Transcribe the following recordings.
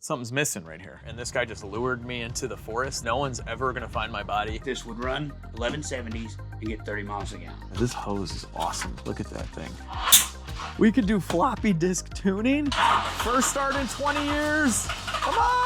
Something's missing right here. And this guy just lured me into the forest. No one's ever gonna find my body. This would run 1170s and get 30 miles a gallon. This hose is awesome. Look at that thing. We could do floppy disk tuning. First start in 20 years. Come on!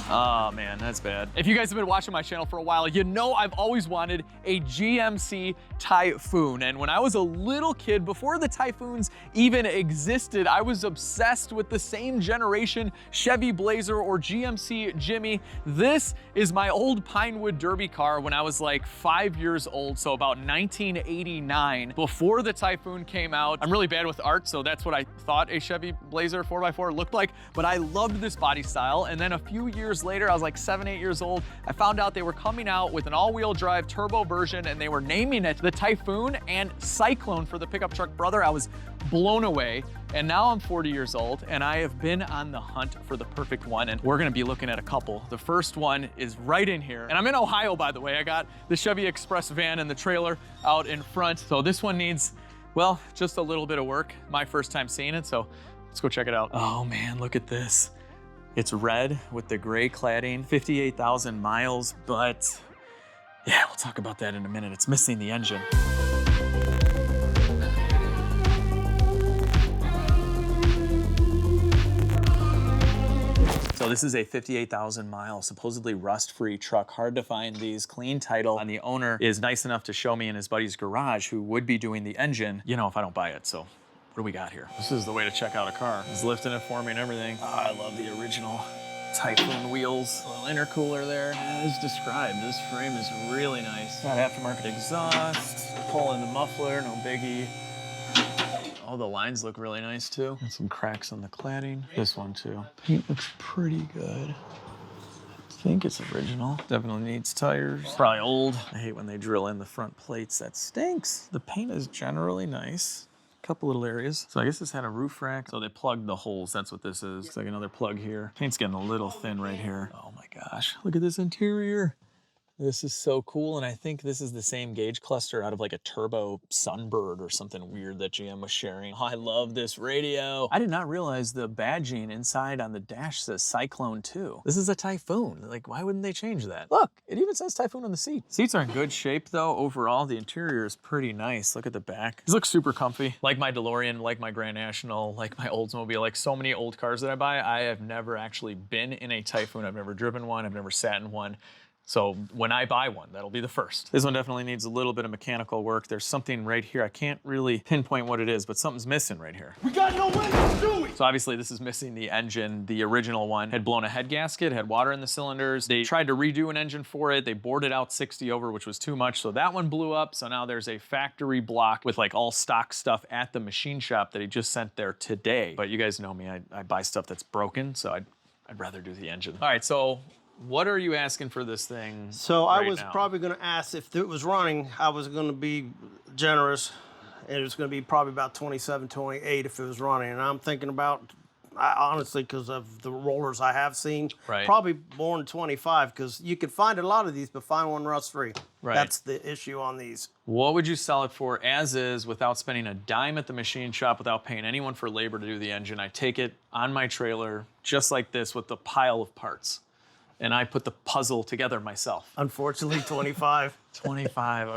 Oh man, that's bad. If you guys have been watching my channel for a while, you know I've always wanted a GMC Typhoon. And when I was a little kid, before the Typhoons even existed, I was obsessed with the same generation Chevy Blazer or GMC Jimmy. This is my old Pinewood Derby car when I was like 5 years old, so about 1989, before the Typhoon came out. I'm really bad with art, so that's what I thought a Chevy Blazer 4x4 looked like, but I loved this body style. And then a few years later, I was like 7, 8 years old, I found out they were coming out with an all-wheel drive turbo version, and they were naming it the Typhoon and Cyclone for the pickup truck brother. I was blown away. And now I'm 40 years old, and I have been on the hunt for the perfect one, and we're gonna be looking at a couple. The first one is right in here, and I'm in Ohio, by the way. I got the Chevy Express van and the trailer out in front, so this one needs, well, just a little bit of work. My first time seeing it, so let's go check it out. Oh man, look at this. It's red with the gray cladding, 58,000 miles, but yeah, we'll talk about that in a minute. It's missing the engine. So this is a 58,000 mile, supposedly rust-free truck. Hard to find these, clean title. And the owner is nice enough to show me in his buddy's garage, who would be doing the engine, you know, if I don't buy it. So what do we got here? This is the way to check out a car. He's lifting it for me and everything. Oh, I love the original Typhoon wheels. A little intercooler there. As described, this frame is really nice. Got aftermarket exhaust, pulling the muffler, no biggie. All the lines look really nice too. And some cracks on the cladding. This one too. Paint looks pretty good. I think it's original. Definitely needs tires. Probably old. I hate when they drill in the front plates. That stinks. The paint is generally nice. Couple little areas. So I guess this had a roof rack. So they plugged the holes. That's what this is. It's like another plug here. Paint's getting a little thin right here. Oh my gosh. Look at this interior. This is so cool, and I think this is the same gauge cluster out of like a turbo Sunbird or something weird that GM was sharing. Oh, I love this radio. I did not realize the badging inside on the dash says Cyclone 2. This is a Typhoon. Like, why wouldn't they change that? Look, it even says Typhoon on the seat. Seats are in good shape though. Overall, the interior is pretty nice. Look at the back. These look super comfy. Like my DeLorean, like my Grand National, like my Oldsmobile, like so many old cars that I buy, I have never actually been in a Typhoon. I've never driven one. I've never sat in one. So when I buy one, that'll be the first. This one definitely needs a little bit of mechanical work. There's something right here. I can't really pinpoint what it is, but something's missing right here. We got no way to do it! So obviously this is missing the engine. The original one had blown a head gasket, had water in the cylinders. They tried to redo an engine for it. They bored it out 60 over, which was too much. So that one blew up. So now there's a factory block with like all stock stuff at the machine shop that he just sent there today. But you guys know me, I buy stuff that's broken, so I'd rather do the engine. All right, so what are you asking for this thing? So I right was now? probably going to ask if it was running, I was going to be generous, and it was going to be probably about 27, 28 if it was running. And I'm thinking about, honestly, because of the rollers I have seen, Right. probably more than 25, because you could find a lot of these, but find one rust-free. Right. That's the issue on these. What would you sell it for as is without spending a dime at the machine shop, without paying anyone for labor to do the engine? I take it on my trailer just like this with the pile of parts, and I put the puzzle together myself. Unfortunately, 25. 25,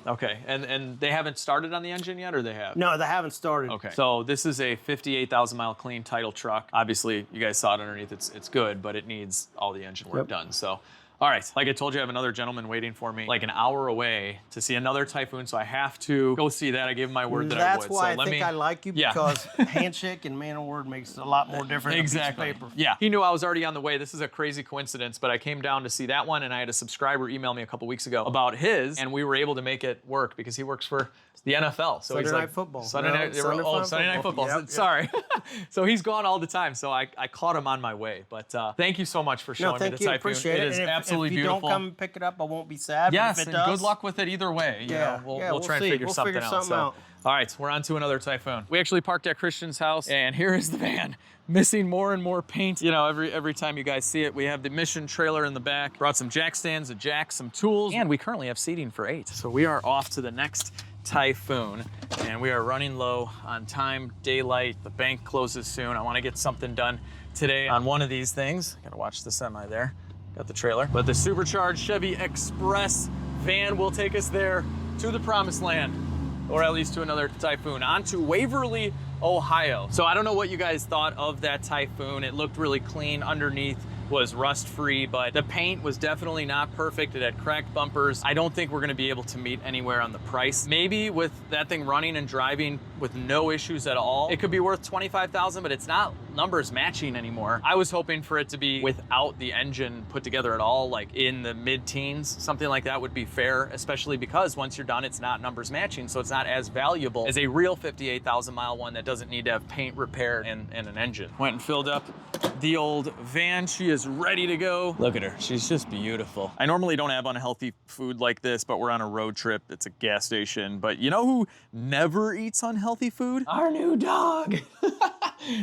okay. And they haven't started on the engine yet, or they have? No, they haven't started. Okay, so this is a 58,000 mile clean title truck. Obviously, you guys saw it underneath, it's good, but it needs all the engine work done. So, all right, like I told you, I have another gentleman waiting for me like an hour away to see another Typhoon, so I have to go see that. I gave him my word that I would. That's why so I think I like you, because handshake and man of word makes a lot more difference than a piece of paper. Yeah, he knew I was already on the way. This is a crazy coincidence, but I came down to see that one, and I had a subscriber email me a couple weeks ago about his, and we were able to make it work because he works for the NFL. So Sunday he's Night like, Football. Sunday Night Football. Yep. Sorry. So he's gone all the time, so I caught him on my way. But thank you so much for showing me the Typhoon. Appreciate it it. is And absolutely if you beautiful. don't come and pick it up, I won't be sad. Yes, but if it and does, good luck with it either way. You know, we'll try and see. figure something out. So. All right, we're on to another Typhoon. We actually parked at Christian's house, and here is the van. Missing more and more paint. You know, every time you guys see it, we have the Mission trailer in the back. Brought some jack stands, a jack, some tools, and we currently have seating for 8. So we are off to the next Typhoon, and we are running low on time, daylight. The bank closes soon. I want to get something done today on one of these things. Gotta watch the semi there. Got the trailer. But the supercharged Chevy Express van will take us there to the promised land, or at least to another Typhoon, onto Waverly, Ohio. So I don't know what you guys thought of that Typhoon. It looked really clean underneath, was rust-free, but the paint was definitely not perfect. It had cracked bumpers. I don't think we're gonna be able to meet anywhere on the price. Maybe with that thing running and driving with no issues at all, it could be worth $25,000, but it's not numbers matching anymore. I was hoping for it to be without the engine put together at all, like in the mid-teens. Something like that would be fair, especially because once you're done, it's not numbers matching, so it's not as valuable as a real 58,000 mile one that doesn't need to have paint repaired and an engine. Went and filled up the old van. She is ready to go. Look at her, she's just beautiful. I normally don't have unhealthy food like this, but we're on a road trip. It's a gas station, but you know who never eats unhealthy food? Our new dog.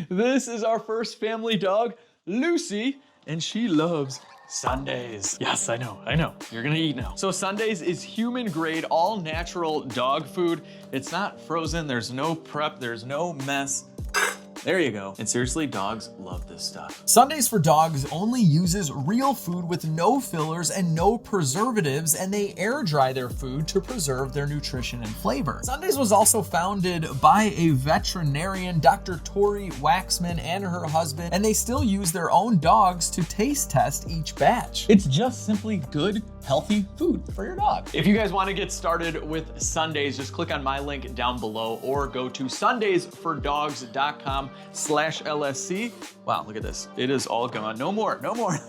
This is our first family dog, Lucy, and she loves Sundays. Yes, I know. You're gonna eat now. So Sundays is human grade, all natural dog food. It's not frozen, there's no prep, there's no mess. There you go. And seriously, dogs love this stuff. Sundays for Dogs only uses real food with no fillers and no preservatives, and they air dry their food to preserve their nutrition and flavor. Sundays was also founded by a veterinarian, Dr. Tori Waxman, and her husband, and they still use their own dogs to taste test each batch. It's just simply good, healthy food for your dog. If you guys want to get started with Sundays, just click on my link down below or go to sundaysfordogs.com/LSC. Wow, look at this. It is all gone. No more.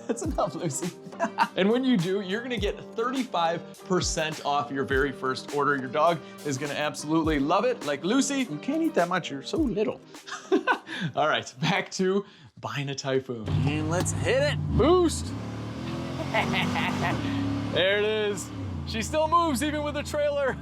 That's enough, Lucy. And when you do, you're gonna get 35% off your very first order. Your dog is gonna absolutely love it. Like Lucy, you can't eat that much, you're so little. All right, back to buying a Typhoon. And let's hit it. Boost. There it is. She still moves even with a trailer.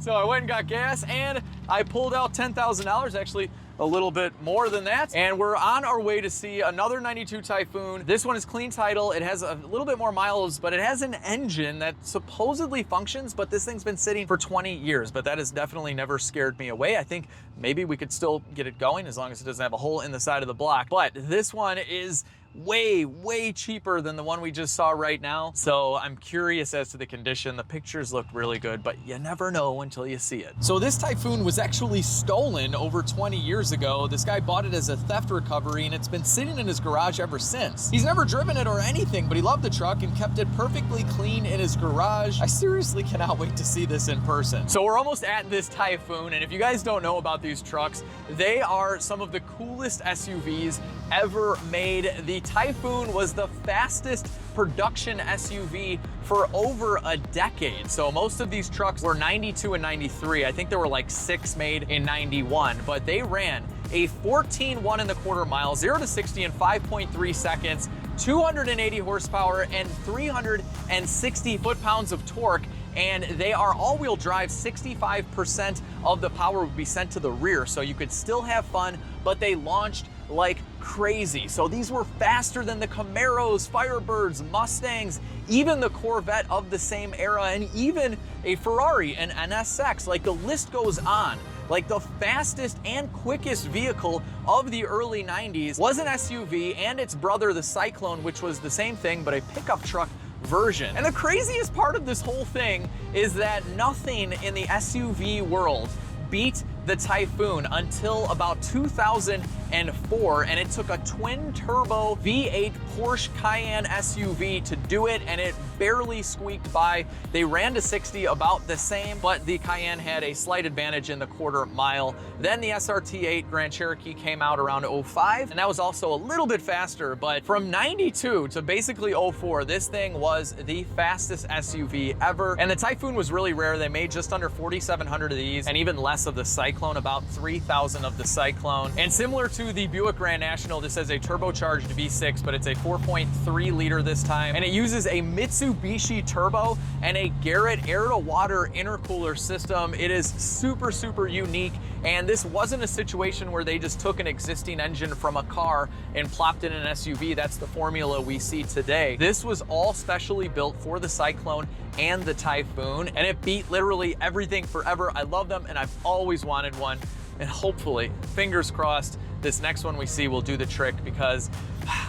So I went and got gas and I pulled out $10,000, actually a little bit more than that. And we're on our way to see another 92 Typhoon. This one is clean title. It has a little bit more miles, but it has an engine that supposedly functions, but this thing's been sitting for 20 years, but that has definitely never scared me away. I think maybe we could still get it going as long as it doesn't have a hole in the side of the block. But this one is way cheaper than the one we just saw right now. So I'm curious as to the condition. The pictures look really good, but you never know until you see it. So this Typhoon was actually stolen over 20 years ago. This guy bought it as a theft recovery and it's been sitting in his garage ever since. He's never driven it or anything, but he loved the truck and kept it perfectly clean in his garage. I seriously cannot wait to see this in person. So we're almost at this Typhoon, and if you guys don't know about these trucks, they are some of the coolest SUVs ever made. The Typhoon was the fastest production SUV for over a decade. So most of these trucks were 92 and 93. I think there were like 6 made in 91, but they ran a 14 1.25 miles, 0 to 60 in 5.3 seconds, 280 horsepower and 360 foot-pounds of torque. And they are all-wheel drive. 65% of the power would be sent to the rear, so you could still have fun, but they launched like crazy. So these were faster than the Camaros, Firebirds, Mustangs, even the Corvette of the same era, and even a Ferrari, an NSX. Like, the list goes on. Like, the fastest and quickest vehicle of the early 90s was an SUV, and its brother, the Cyclone, which was the same thing, but a pickup truck version. And the craziest part of this whole thing is that nothing in the SUV world beat the Typhoon until about 2004, and it took a twin-turbo V8 Porsche Cayenne SUV to do it, and it barely squeaked by. They ran to 60 about the same, but the Cayenne had a slight advantage in the quarter mile. Then the SRT8 Grand Cherokee came out around 05, and that was also a little bit faster, but from 92 to basically 04, this thing was the fastest SUV ever. And the Typhoon was really rare. They made just under 4,700 of these, and even less of the Cyclone, about 3,000 of the Cyclone. And similar to the Buick Grand National, this has a turbocharged V6, but it's a 4.3 liter this time, and it uses a Mitsubishi turbo and a Garrett air-to-water intercooler system. It is super unique, and this wasn't a situation where they just took an existing engine from a car and plopped it in an SUV. That's the formula we see today. This was all specially built for the Cyclone and the Typhoon, and it beat literally everything forever. I love them, and I've always wanted one, and hopefully, fingers crossed, this next one we see will do the trick because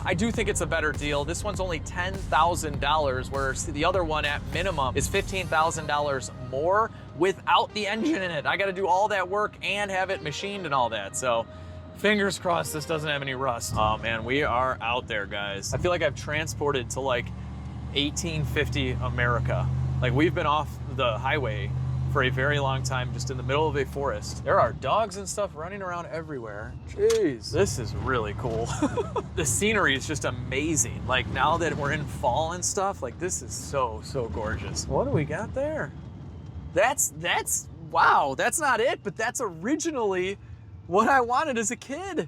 I do think it's a better deal. This one's only $10,000, whereas the other one at minimum is $15,000 more without the engine in it. I gotta do all that work and have it machined and all that. So fingers crossed this doesn't have any rust. Oh man, we are out there, guys. I feel like I've transported to like 1850 America. Like we've been off the highway for a very long time, just in the middle of a forest. There are dogs and stuff running around everywhere. Jeez, this is really cool. The scenery is just amazing. Like now that we're in fall and stuff, like this is so gorgeous. What do we got there? That's, wow, that's not it, but that's originally what I wanted as a kid.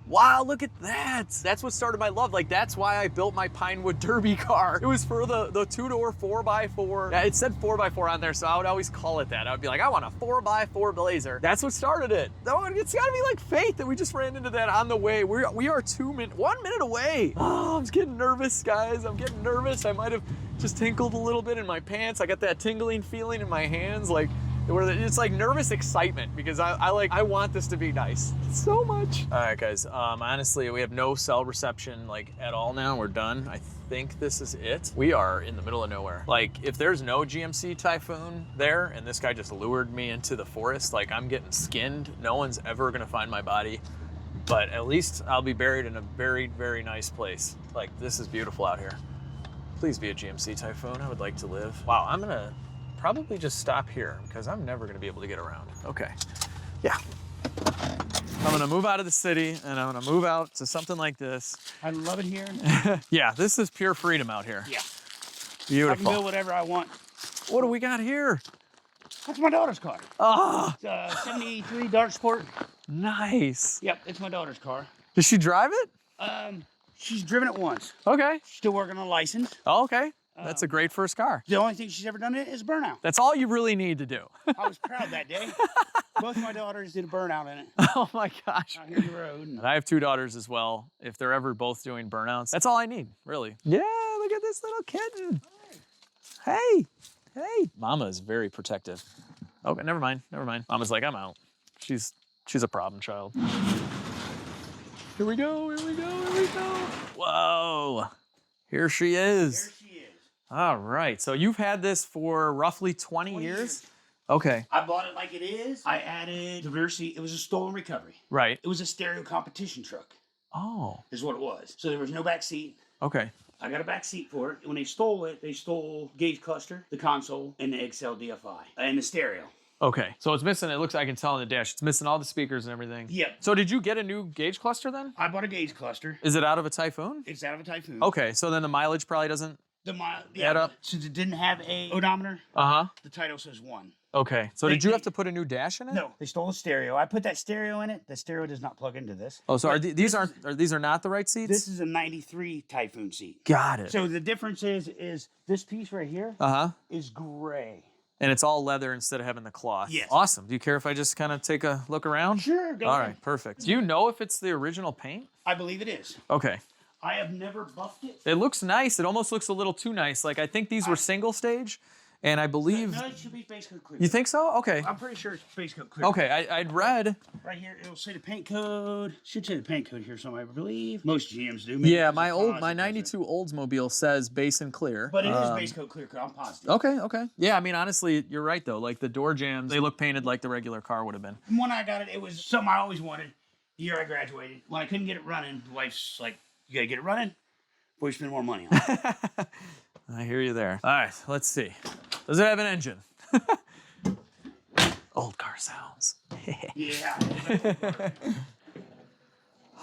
Wow, look at that. That's what started my love. Like, that's why I built my Pinewood Derby car. It was for the two-door 4x4. Yeah, it said 4x4 on there, so I would always call it that. I would be like, I want a 4x4 Blazer. That's what started it. It's gotta be like fate that we just ran into that on the way. We are 1 minute away. Oh, I'm getting nervous, guys. I'm getting nervous. I might have just tinkled a little bit in my pants. I got that tingling feeling in my hands. Like, it's like nervous excitement because I want this to be nice so much. All right, guys, honestly, we have no cell reception like at all now. We're done. I think this is it. We are in the middle of nowhere. Like if there's no GMC Typhoon there and this guy just lured me into the forest, like I'm getting skinned. No one's ever gonna find my body, but at least I'll be buried in a very, very nice place. Like this is beautiful out here. Please be a GMC Typhoon. I would like to live. Wow, I'm gonna probably just stop here because I'm never gonna be able to get around. Okay, yeah. I'm gonna move out of the city and I'm gonna move out to something like this. I love it here. Yeah, this is pure freedom out here. Yeah. Beautiful. I can build whatever I want. What do we got here? That's my daughter's car. Ah, It's a 73 Dart Sport. nice. Yep, it's my daughter's car. Does she drive it? She's driven it once. Okay. She's still working on a license. Oh, okay. That's a great first car. The only thing she's ever done it is burnout. That's all you really need to do. I was proud that day. Both my daughters did a burnout in it Oh my gosh. out here on the road. And I have 2 daughters as well. If they're ever both doing burnouts, that's all I need, really. Yeah, look at this little kitten. Hey, hey. Mama is very protective. Okay, never mind. Mama's like, I'm out. She's a problem child. Here we go. Whoa, here she is. There she is. All right, so you've had this for roughly 20 years? Okay, I bought it like it is. I added the rear seat. It was a stolen recovery. right. It was a stereo competition truck, Oh, is what it was. So there was no back seat. okay. I got a back seat for it. When they stole it, they stole gauge cluster, the console, and the XL DFI, and the stereo. Okay, so it's missing, it looks like I can tell on the dash, it's missing all the speakers and everything. Yep. So did you get a new gauge cluster then? I bought a gauge cluster. Is it out of a Typhoon? It's out of a Typhoon. Okay, so then the mileage probably doesn't add up? Since it didn't have a odometer, Uh-huh. the title says 1. Okay, so did you have to put a new dash in it? No, they stole the stereo. I put that stereo in it. The stereo does not plug into this. Oh, so these are not the right seats? This is a 93 Typhoon seat. Got it. So the difference is this piece right here Uh-huh. is gray. And it's all leather instead of having the cloth. Yes. Awesome. Do you care if I just kind of take a look around? Sure, go All ahead. right, perfect. Do you know if it's the original paint? I believe it is. Okay. I have never buffed it. It looks nice. It almost looks a little too nice. Like I think these were single stage, and I believe. No, it should be base coat clear. You think so? Okay. I'm pretty sure it's base coat clear. Okay. I'd read. Right here, it'll say the paint code. Should say the paint code here somewhere, I believe. Most GMs do. Maybe Yeah, there's a my pause that 92 Oldsmobile says base and clear. But it is base coat clear, I'm positive. Okay. Yeah, I mean, honestly, you're right, though. Like, the door jambs, they look painted like the regular car would have been. When I got it, it was something I always wanted. The year I graduated. When I couldn't get it running, the wife's like, you gotta get it running before you spend more money on it. I hear you there. All right, let's see. Does it have an engine? Old car sounds. Yeah.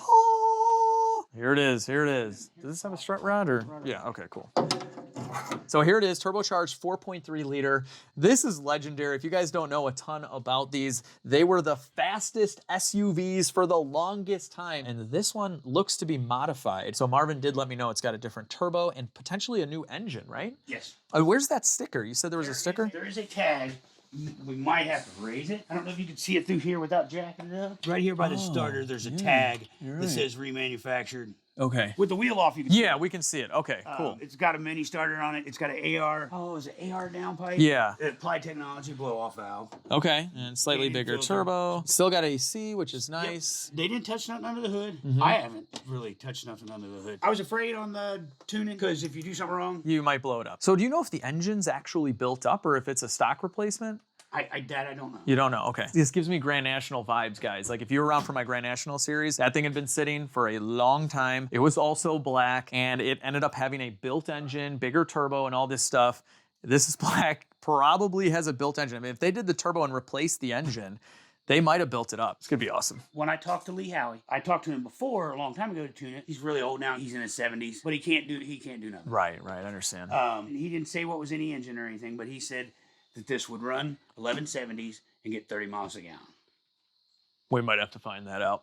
Oh, here it is. Does this have a strut rod or? Yeah, okay, cool. So here it is, turbocharged 4.3 liter. This is legendary. If you guys don't know a ton about these, they were the fastest SUVs for the longest time. And this one looks to be modified. So Marvin did let me know it's got a different turbo and potentially a new engine, right? Yes. Where's that sticker? You said there was a sticker? There is a tag. We might have to raise it. I don't know if you can see it through here without jacking it up. Right here by the starter, there's a tag You're that right. says remanufactured Okay. With the wheel off, you can see Yeah, it. we can see it. Okay, cool. It's got a mini starter on it. It's got an AR. Oh, is it AR downpipe? Yeah. Applied technology blow-off valve. Okay, and slightly Heated bigger filter. turbo. Still got AC, which is nice. They didn't touch nothing under the hood. Mm-hmm. I haven't really touched nothing under the hood. I was afraid on the tuning because if you do something wrong, You might blow it up. So do you know if the engine's actually built up or if it's a stock replacement? I don't know. You don't know, okay. This gives me Grand National vibes, guys. Like if you were around for my Grand National series, that thing had been sitting for a long time. It was also black and it ended up having a built engine, bigger turbo and all this stuff. This is black, probably has a built engine. I mean, if they did the turbo and replaced the engine, they might have built it up. It's gonna be awesome. When I talked to Lee Howie, I talked to him before a long time ago to tune it. He's really old now. He's in his 70s, but he can't do nothing. Right, I understand. He didn't say what was in the engine or anything, but he said that this would run 1170s and get 30 miles a gallon. We might have to find that out.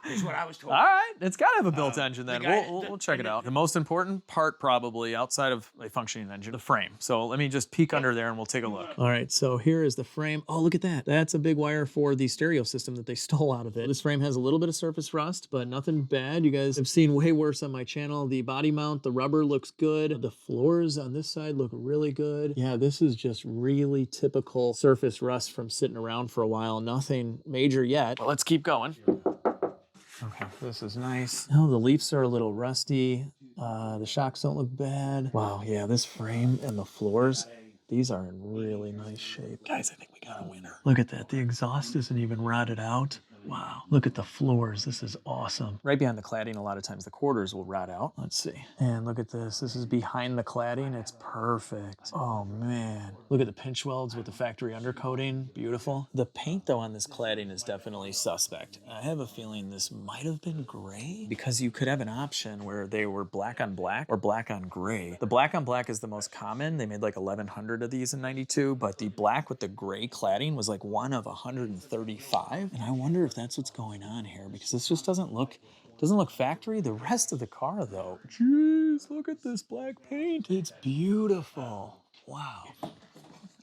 Is what I was told. All right, it's got to have a built engine then. the guy- We'll check it out. The most important part probably outside of a functioning engine, the frame. So let me just peek under there and we'll take a look. All right, so here is the frame. Oh, look at that. That's a big wire for the stereo system that they stole out of it. This frame has a little bit of surface rust, but nothing bad. You guys have seen way worse on my channel. The body mount, the rubber looks good. The floors on this side look really good. Yeah, this is just really typical surface rust from sitting around for a while. Nothing major yet, but let's keep going. Okay, this is nice. Oh, the leafs are a little rusty. The shocks don't look bad. Wow, yeah, this frame and the floors, these are in really nice shape. Guys, I think we got a winner. Look at that. The exhaust isn't even rotted out. Wow, look at the floors. This is awesome. Right behind the cladding, a lot of times the quarters will rot out. Let's see. And look at this. This is behind the cladding. It's perfect. Oh, man. Look at the pinch welds with the factory undercoating. Beautiful. The paint, though, on this cladding is definitely suspect. I have a feeling this might have been gray because you could have an option where they were black on black or black on gray. The black on black is the most common. They made like 1,100 of these in 92, but the black with the gray cladding was like one of 135. And I wonder if that's what's going on here because this just doesn't look factory. The rest of the car though, jeez, look at this black paint. It's beautiful. Wow.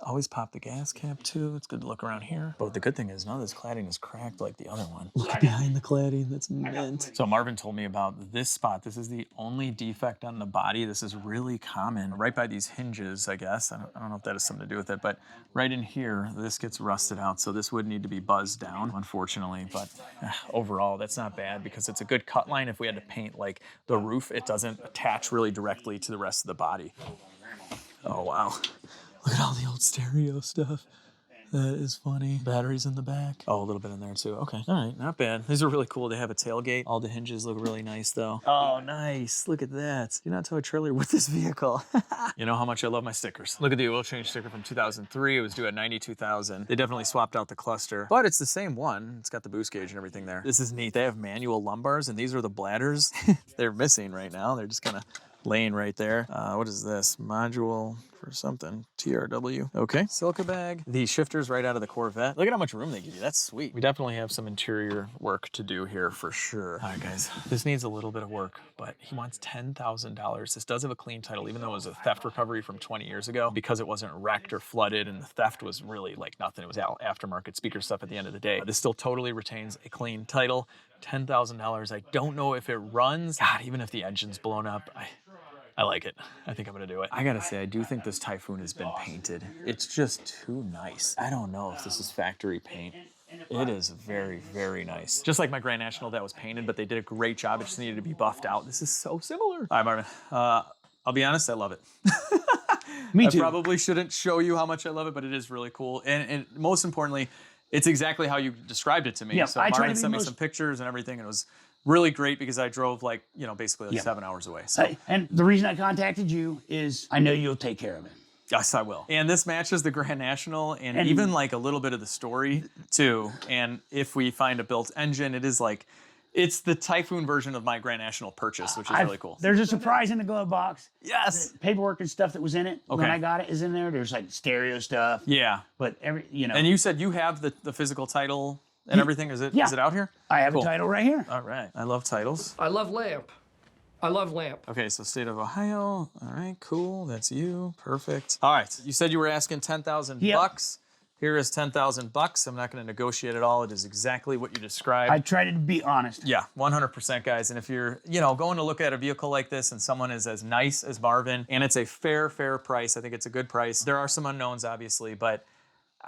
Always pop the gas cap too. It's good to look around here. But the good thing is none of this cladding is cracked like the other one. Look behind the cladding, that's mint. So Marvin told me about this spot. This is the only defect on the body. This is really common. Right by these hinges, I guess. I don't know if that has something to do with it, but right in here, this gets rusted out. So this would need to be buzzed down, unfortunately. But overall, that's not bad because it's a good cut line. If we had to paint like the roof, it doesn't attach really directly to the rest of the body. Oh, wow. Look at all the old stereo stuff. That is funny. Batteries in the back. Oh, a little bit in there too. Okay. All right, not bad. These are really cool. They have a tailgate. All the hinges look really nice though. Oh, nice. Look at that. Do not tow a trailer with this vehicle. You know how much I love my stickers. Look at the oil change sticker from 2003. It was due at 92,000. They definitely swapped out the cluster, but it's the same one. It's got the boost gauge and everything there. This is neat. They have manual lumbars and these are the bladders. They're missing right now. They're just kind of laying right there. What is this? Module for something. TRW. Okay. Silica bag. The shifter's right out of the Corvette. Look at how much room they give you. That's sweet. We definitely have some interior work to do here for sure. All right, guys. This needs a little bit of work, but he wants $10,000. This does have a clean title, even though it was a theft recovery from 20 years ago, because it wasn't wrecked or flooded, and the theft was really like nothing. It was aftermarket speaker stuff at the end of the day. This still totally retains a clean title. $10,000. I don't know if it runs. God, even if the engine's blown up, I like it. I think I'm gonna do it. I gotta say, I do think this Typhoon has been painted. It's just too nice. I don't know if this is factory paint. It is very, very nice. Just like my Grand National that was painted, but they did a great job. It just needed to be buffed out. This is so similar. All right, Marvin. I'll be honest, I love it. Me too. I probably shouldn't show you how much I love it, but it is really cool. And most importantly, it's exactly how you described it to me. Yeah, so I tried Marvin to be sent me most- some pictures and everything, and it was really great because I drove like, basically like 7 hours away. So And the reason I contacted you is I know you'll take care of it. yes, I will. And this matches the Grand National and even like a little bit of the story too. And if we find a built engine, it is like, it's the Typhoon version of my Grand National purchase, which is really cool. There's a surprise in the glove box. Yes. The paperwork and stuff that was in it when Okay. I got it is in there. There's like stereo stuff. Yeah. But And you said you have the physical title and everything. Is it out here? I have Cool. a title right here. All right. I love titles. I love lamp. I love lamp. Okay, so state of Ohio. All right, cool. That's you. Perfect. All right. You said you were asking 10,000 Yep. bucks. Here is 10,000 bucks. I'm not going to negotiate at all. It is exactly what you described. I tried to be honest. Yeah, 100% guys. And if you're, going to look at a vehicle like this and someone is as nice as Marvin and it's a fair price, I think it's a good price. There are some unknowns obviously, but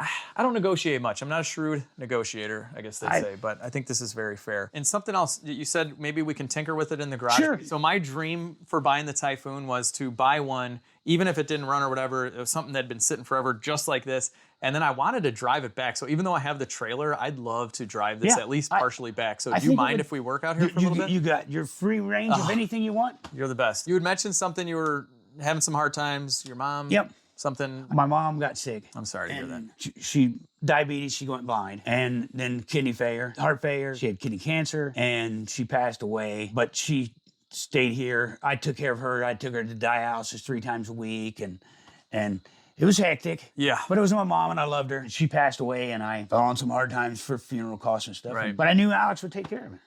I don't negotiate much. I'm not a shrewd negotiator, I guess they'd say, but I think this is very fair. And something else, you said maybe we can tinker with it in the garage. Sure. So my dream for buying the Typhoon was to buy one, even if it didn't run or whatever, it was something that had been sitting forever, just like this. And then I wanted to drive it back. So even though I have the trailer, I'd love to drive this at least partially back. So do you mind if we work out here for a little bit? You got your free range of anything you want. You're the best. You had mentioned something, you were having some hard times, your mom. Yep. Something. My mom got sick. I'm sorry to hear that. She diabetes, she went blind, and then kidney failure, heart failure. She had kidney cancer, and she passed away. But she stayed here. I took care of her. I took her to dialysis 3 times a week, and it was hectic. Yeah. But it was my mom, and I loved her. She passed away, and I fell on some hard times for funeral costs and stuff. Right. But I knew Alex would take care of it.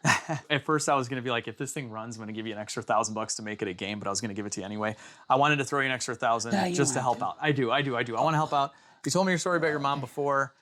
At first, I was going to be like, if this thing runs, I'm going to give you an extra $1,000 to make it a game, but I was going to give it to you anyway. I wanted to throw you an extra $1,000 just to help out. I do. I want to help out. You told me your story about your mom before,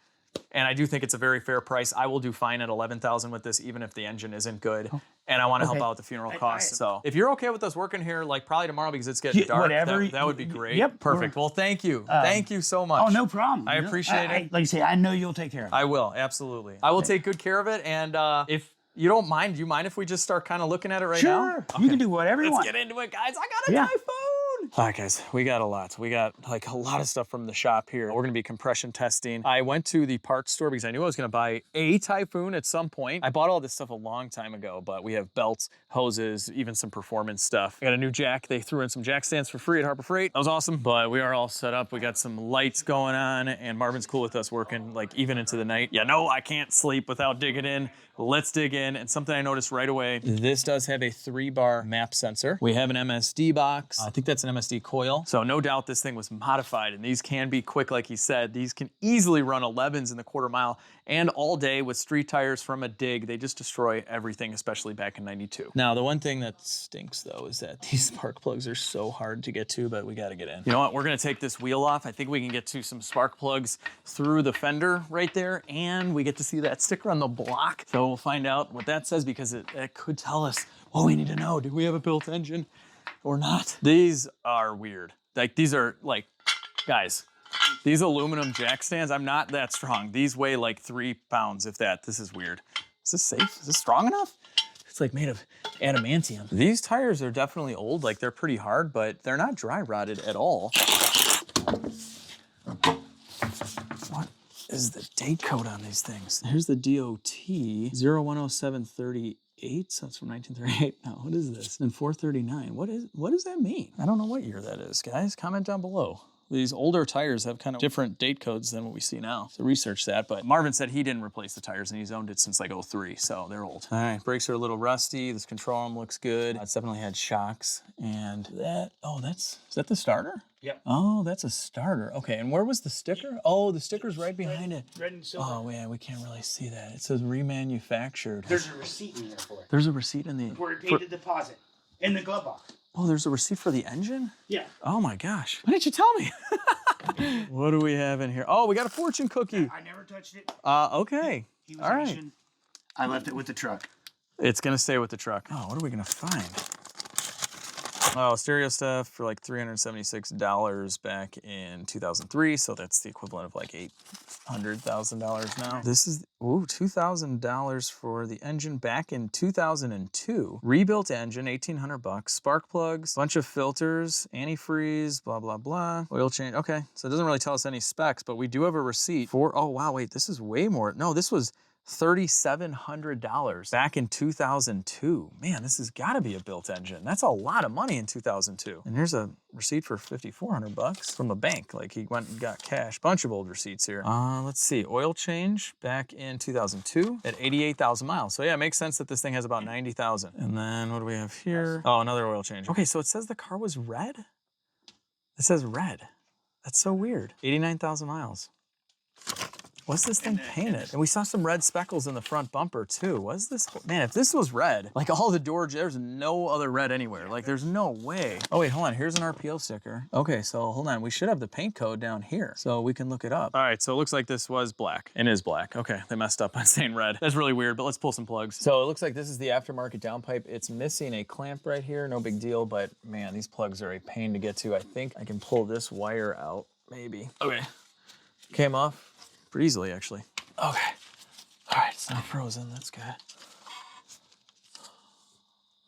and I do think it's a very fair price. I will do fine at $11,000 with this, even if the engine isn't good. And I want to help out with the funeral costs. So if you're okay with us working here, like probably tomorrow because it's getting dark, that would be great. Yep. Perfect. Well, thank you. Thank you so much. Oh, no problem. I appreciate it. Like I say, I know you'll take care of it. I will, absolutely. I will take good care of it. And if you don't mind, do you mind if we just start kind of looking at it right now? Sure. You can do whatever you want. Let's get into it, guys. I got a Typhoon. All right, guys, we got a lot. We got like a lot of stuff from the shop here. We're gonna be compression testing. I went to the parts store because I knew I was gonna buy a Typhoon at some point. I bought all this stuff a long time ago, but we have belts, hoses, even some performance stuff. I got a new jack. They threw in some jack stands for free at Harbor Freight. That was awesome, but we are all set up. We got some lights going on, and Marvin's cool with us working like even into the night. Yeah, no, I can't sleep without digging in. Let's dig in. And something I noticed right away, this does have a 3-bar map sensor. We have an MSD box. I think that's an MSD coil. So no doubt this thing was modified, and these can be quick, like he said. These can easily run 11s in the quarter mile and all day with street tires from a dig. They just destroy everything, especially back in '92. Now, the one thing that stinks though is that these spark plugs are so hard to get to, but we gotta get in. You know what, we're gonna take this wheel off. I think we can get to some spark plugs through the fender right there, and we get to see that sticker on the block. So we'll find out what that says because it could tell us what we need to know. Do we have a built engine or not? These are weird. Like these are like, guys, these aluminum jack stands, I'm not that strong. These weigh like 3 pounds, if that. This is weird. Is this safe? Is this strong enough? It's like made of adamantium. These tires are definitely old, like they're pretty hard, but they're not dry rotted at all. What is the date code on these things? Here's the DOT, 010738. So that's from 1938. Now, what is this? And 439. What does that mean? I don't know what year that is, guys. Comment down below. These older tires have kind of different date codes than what we see now. So research that, but Marvin said he didn't replace the tires and he's owned it since like '03, so they're old. All right, brakes are a little rusty. This control arm looks good. It's definitely had shocks. And that, is that the starter? Yep. Oh, that's a starter. Okay, and where was the sticker? Oh, the sticker's right behind it. Red and silver. Oh, yeah, we can't really see that. It says remanufactured. There's a receipt in there for it. There's a receipt in the... Where he paid the deposit. In the glove box. Oh, there's a receipt for the engine? Yeah. Oh my gosh. Why didn't you tell me? What do we have in here? Oh, we got a fortune cookie. I never touched it. Okay. He was all right. Asian. I left it with the truck. It's gonna stay with the truck. Oh, what are we gonna find? Oh, stereo stuff for like $376 back in 2003. So that's the equivalent of like $800,000 now. This is, $2,000 for the engine back in 2002. Rebuilt engine, $1,800. Spark plugs, bunch of filters, antifreeze, blah, blah, blah. Oil change, okay. So it doesn't really tell us any specs, but we do have a receipt for, oh wow, wait, this is way more. No, this was $3,700 back in 2002. Man, this has got to be a built engine. That's a lot of money in 2002. And here's a receipt for $5,400 from a bank. Like he went and got cash. Bunch of old receipts here. Let's see. Oil change back in 2002 at 88,000 miles. So yeah, it makes sense that this thing has about 90,000. And then what do we have here? Oh, another oil change. Okay, so it says the car was red? It says red. That's so weird. 89,000 miles. Was this thing painted? And we saw some red speckles in the front bumper too. Was this, man, if this was red, like all the doors, there's no other red anywhere. Like there's no way. Oh wait, hold on, here's an RPO sticker. Okay, so hold on, we should have the paint code down here so we can look it up. All right, so it looks like this was black and is black. Okay, they messed up on saying red. That's really weird, but let's pull some plugs. So it looks like this is the aftermarket downpipe. It's missing a clamp right here, no big deal, but man, these plugs are a pain to get to. I think I can pull this wire out, maybe. Okay, came off pretty easily actually. Okay, all right, it's not frozen, that's good.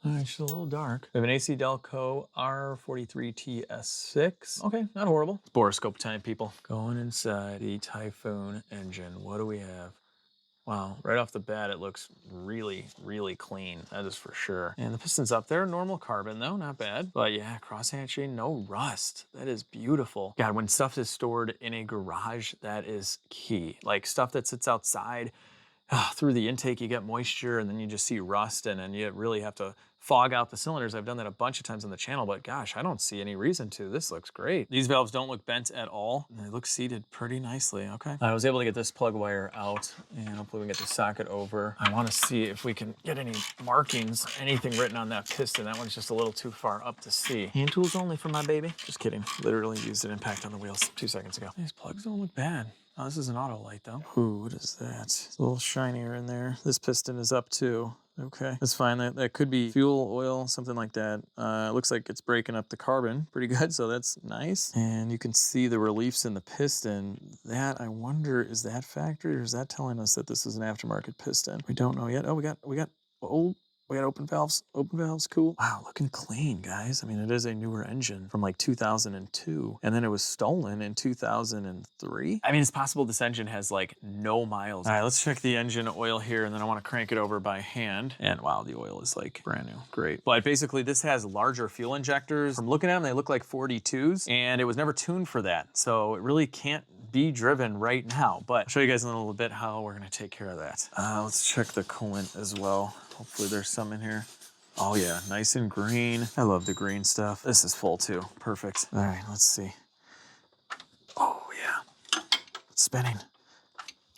All right, it's a little dark. We have an AC Delco R43TS6. Okay, not horrible. It's borescope time, people. Going inside the Typhoon engine. What do we have? Wow, right off the bat, it looks really, really clean. That is for sure. And the piston's up there, normal carbon though, not bad. But yeah, cross hatching, no rust. That is beautiful. God, when stuff is stored in a garage, that is key. Like stuff that sits outside, through the intake, you get moisture and then you just see rust and then you really have to fog out the cylinders. I've done that a bunch of times on the channel, but gosh, I don't see any reason to. This looks great. These valves don't look bent at all. They look seated pretty nicely, okay. I was able to get this plug wire out and hopefully we can get the socket over. I wanna see if we can get any markings, anything written on that piston. That one's just a little too far up to see. Hand tools only for my baby. Just kidding, literally used an impact on the wheels 2 seconds ago. These plugs don't look bad. Oh, this is an auto light though. Ooh, what is that? It's a little shinier in there. This piston is up too. Okay, that's fine. That could be fuel, oil, something like that. It looks like it's breaking up the carbon pretty good, so that's nice. And you can see the reliefs in the piston. That, I wonder, is that factory or is that telling us that this is an aftermarket piston? We don't know yet. Oh, we got open valves. Open valves, cool. Wow, looking clean, guys. I mean, it is a newer engine from like 2002, and then it was stolen in 2003. I mean, it's possible this engine has like no miles. All right, let's check the engine oil here, and then I want to crank it over by hand. And wow, the oil is like brand new, great. But basically, this has larger fuel injectors. From looking at them, they look like 42s, and it was never tuned for that, so it really can't be driven right now. But I'll show you guys in a little bit how we're gonna take care of that. Let's check the coolant as well. Hopefully there's some in here. Oh yeah, nice and green. I love the green stuff. This is full too, perfect. All right, let's see. Oh yeah, it's spinning.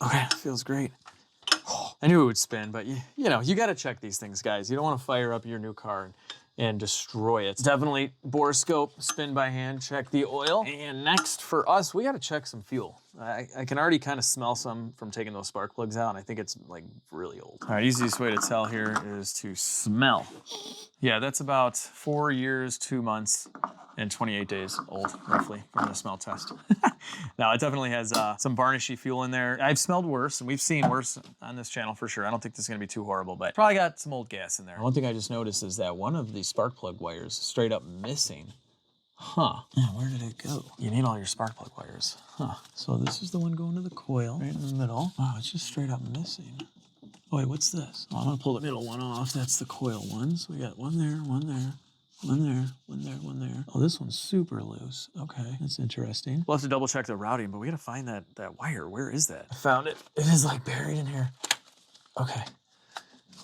Okay, feels great. Oh, I knew it would spin, but you know, you gotta check these things, guys. You don't wanna fire up your new car and destroy it. Definitely borescope, spin by hand, check the oil. And next for us, we gotta check some fuel. I can already kind of smell some from taking those spark plugs out, and I think it's like really old. All right, easiest way to tell here is to smell. Yeah, that's about 4 years, 2 months, and 28 days old, roughly, from the smell test. Now, it definitely has some varnishy fuel in there. I've smelled worse, and we've seen worse on this channel for sure. I don't think this is gonna be too horrible, but probably got some old gas in there. One thing I just noticed is that one of the spark plug wires is straight up missing. Huh, yeah, where did it go? You need all your spark plug wires. Huh, so this is the one going to the coil, right in the middle. Wow, it's just straight up missing. Oh wait, what's this? Oh, I'm gonna pull the middle one off. That's the coil one. So we got one there, one there, one there, one there, one there. Oh, this one's super loose. Okay, that's interesting. We'll have to double check the routing, but we gotta find that wire. Where is that? I found it. It is like buried in here. Okay.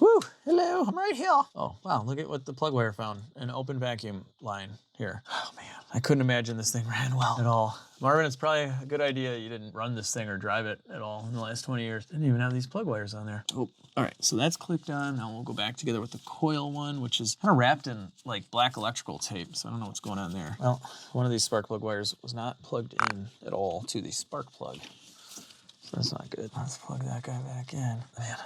Woo, hello, I'm right here. Oh, wow, look at what the plug wire found. An open vacuum line here. Oh man, I couldn't imagine this thing ran well at all. Marvin, it's probably a good idea you didn't run this thing or drive it at all in the last 20 years. Didn't even have these plug wires on there. Oh, all right, so that's clicked on. Now we'll go back together with the coil one, which is kind of wrapped in like black electrical tape, so I don't know what's going on there. Well, one of these spark plug wires was not plugged in at all to the spark plug. So that's not good. Let's plug that guy back in. Man.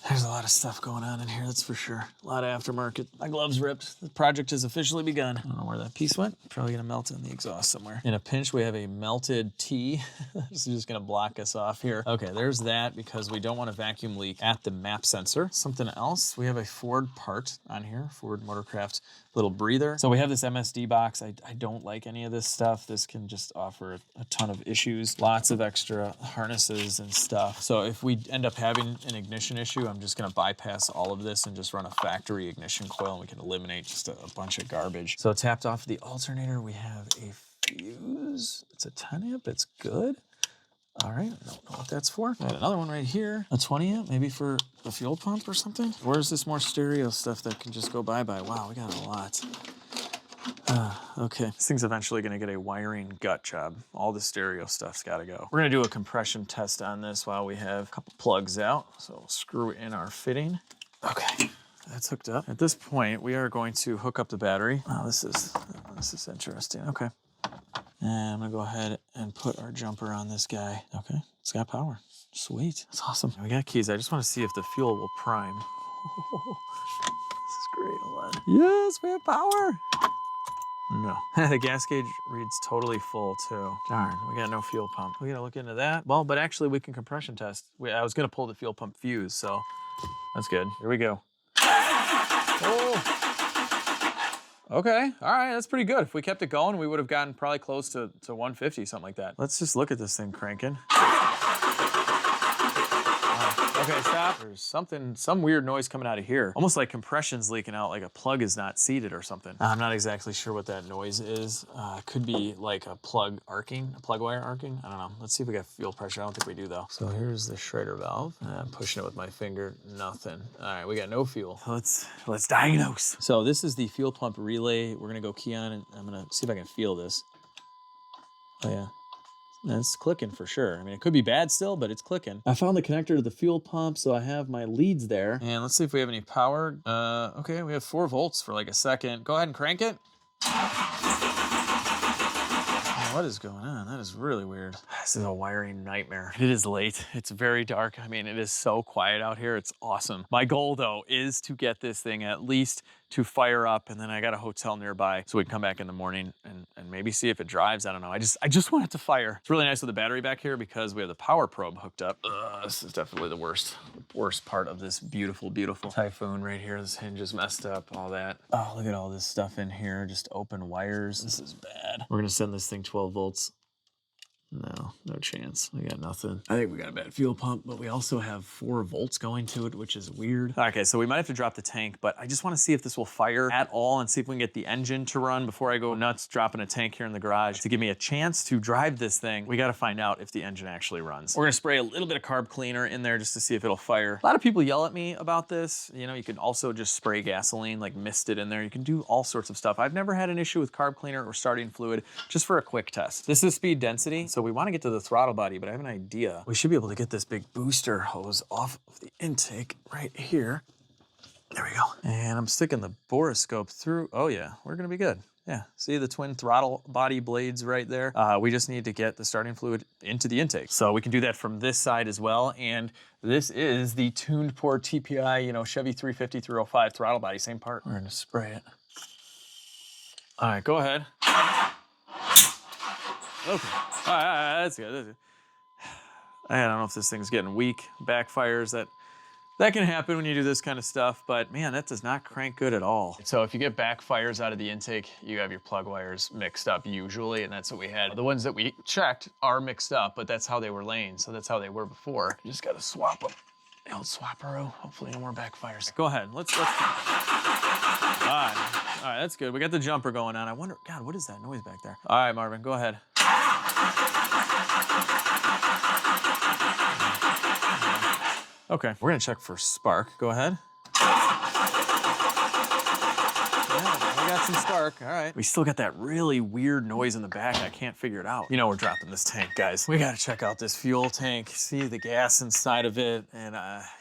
There's a lot of stuff going on in here, that's for sure. A lot of aftermarket. My glove's ripped. The project has officially begun. I don't know where that piece went. Probably gonna melt in the exhaust somewhere. In a pinch, we have a melted T. This is just gonna block us off here. Okay, there's that because we don't want a vacuum leak at the map sensor. Something else, we have a Ford part on here, Ford Motorcraft little breather. So we have this MSD box. I don't like any of this stuff. This can just offer a ton of issues. Lots of extra harnesses and stuff. So if we end up having an ignition issue, I'm just gonna bypass all of this and just run a factory ignition coil and we can eliminate just a bunch of garbage. So tapped off the alternator, we have a fuse. It's a 10 amp, it's good. All right, I don't know what that's for. I got another one right here, a 20 amp, maybe for the fuel pump or something. Where's this more stereo stuff that can just go bye-bye? Wow, we got a lot. Okay, this thing's eventually gonna get a wiring gut job. All the stereo stuff's gotta go. We're gonna do a compression test on this while we have a couple plugs out. So we'll screw in our fitting. Okay, that's hooked up. At this point, we are going to hook up the battery. Oh, this is interesting. Okay. And I'm gonna go ahead and put our jumper on this guy. Okay, it's got power. Sweet, that's awesome. We got keys. I just wanna see if the fuel will prime. This is great, hold on. Yes, we have power. No. The gas gauge reads totally full too. Darn, we got no fuel pump. We gotta look into that. Well, but actually we can compression test. I was gonna pull the fuel pump fuse, so that's good. Here we go. Oh. Okay, all right, that's pretty good. If we kept it going, we would have gotten probably close to 150, something like that. Let's just look at this thing cranking. Okay, stop. There's some weird noise coming out of here. Almost like compression's leaking out, like a plug is not seated or something. I'm not exactly sure what that noise is. Could be like a plug arcing, a plug wire arcing. I don't know. Let's see if we got fuel pressure. I don't think we do though. So here's the shredder valve. I'm pushing it with my finger, nothing. All right, we got no fuel. Let's diagnose. So this is the fuel pump relay. We're gonna go key on and I'm gonna see if I can feel this. Oh yeah. It's clicking for sure. I mean, it could be bad still, but it's clicking. I found the connector to the fuel pump, so I have my leads there. And let's see if we have any power. Okay, we have 4 volts for like a second. Go ahead and crank it. What is going on? That is really weird. This is a wiring nightmare. It is late. It's very dark. I mean, it is so quiet out here. It's awesome. My goal though is to get this thing at least to fire up, and then I got a hotel nearby so we can come back in the morning and maybe see if it drives. I don't know. I just want it to fire. It's really nice with the battery back here because we have the power probe hooked up. This is definitely the worst part of this beautiful, beautiful Typhoon right here. This hinge is messed up, all that. Oh, look at all this stuff in here. Just open wires. This is bad. We're gonna send this thing 12 volts. No chance. We got nothing. I think we got a bad fuel pump, but we also have 4 volts going to it, which is weird. Okay, so we might have to drop the tank, but I just want to see if this will fire at all and see if we can get the engine to run before I go nuts dropping a tank here in the garage. To give me a chance to drive this thing, we got to find out if the engine actually runs. We're gonna spray a little bit of carb cleaner in there just to see if it'll fire. A lot of people yell at me about this. You know, you can also just spray gasoline, like mist it in there. You can do all sorts of stuff. I've never had an issue with carb cleaner or starting fluid, just for a quick test. This is speed density, so we want to get to the throttle body, but I have an idea. We should be able to get this big booster hose off of the intake right here. There we go. And I'm sticking the borescope through. Oh yeah, we're gonna be good. Yeah, see the twin throttle body blades right there? We just need to get the starting fluid into the intake. So we can do that from this side as well. And this is the tuned port TPI, you know, Chevy 350 through 05 throttle body, same part. We're gonna spray it. All right, go ahead. Okay, all right, that's good, that's good. I don't know if this thing's getting weak, backfires, that can happen when you do this kind of stuff, but man, that does not crank good at all. So if you get backfires out of the intake, you have your plug wires mixed up usually, and that's what we had. The ones that we checked are mixed up, but that's how they were laying, so that's how they were before. You just gotta swap them. The old swapperoo, hopefully no more backfires. Go ahead, let's all right, that's good. We got the jumper going on. I wonder, God, what is that noise back there? All right, Marvin, go ahead. Okay, we're gonna check for spark. Go ahead. Yeah, we got some spark, all right. We still got that really weird noise in the back. I can't figure it out. You know we're dropping this tank, guys. We gotta check out this fuel tank, see the gas inside of it, and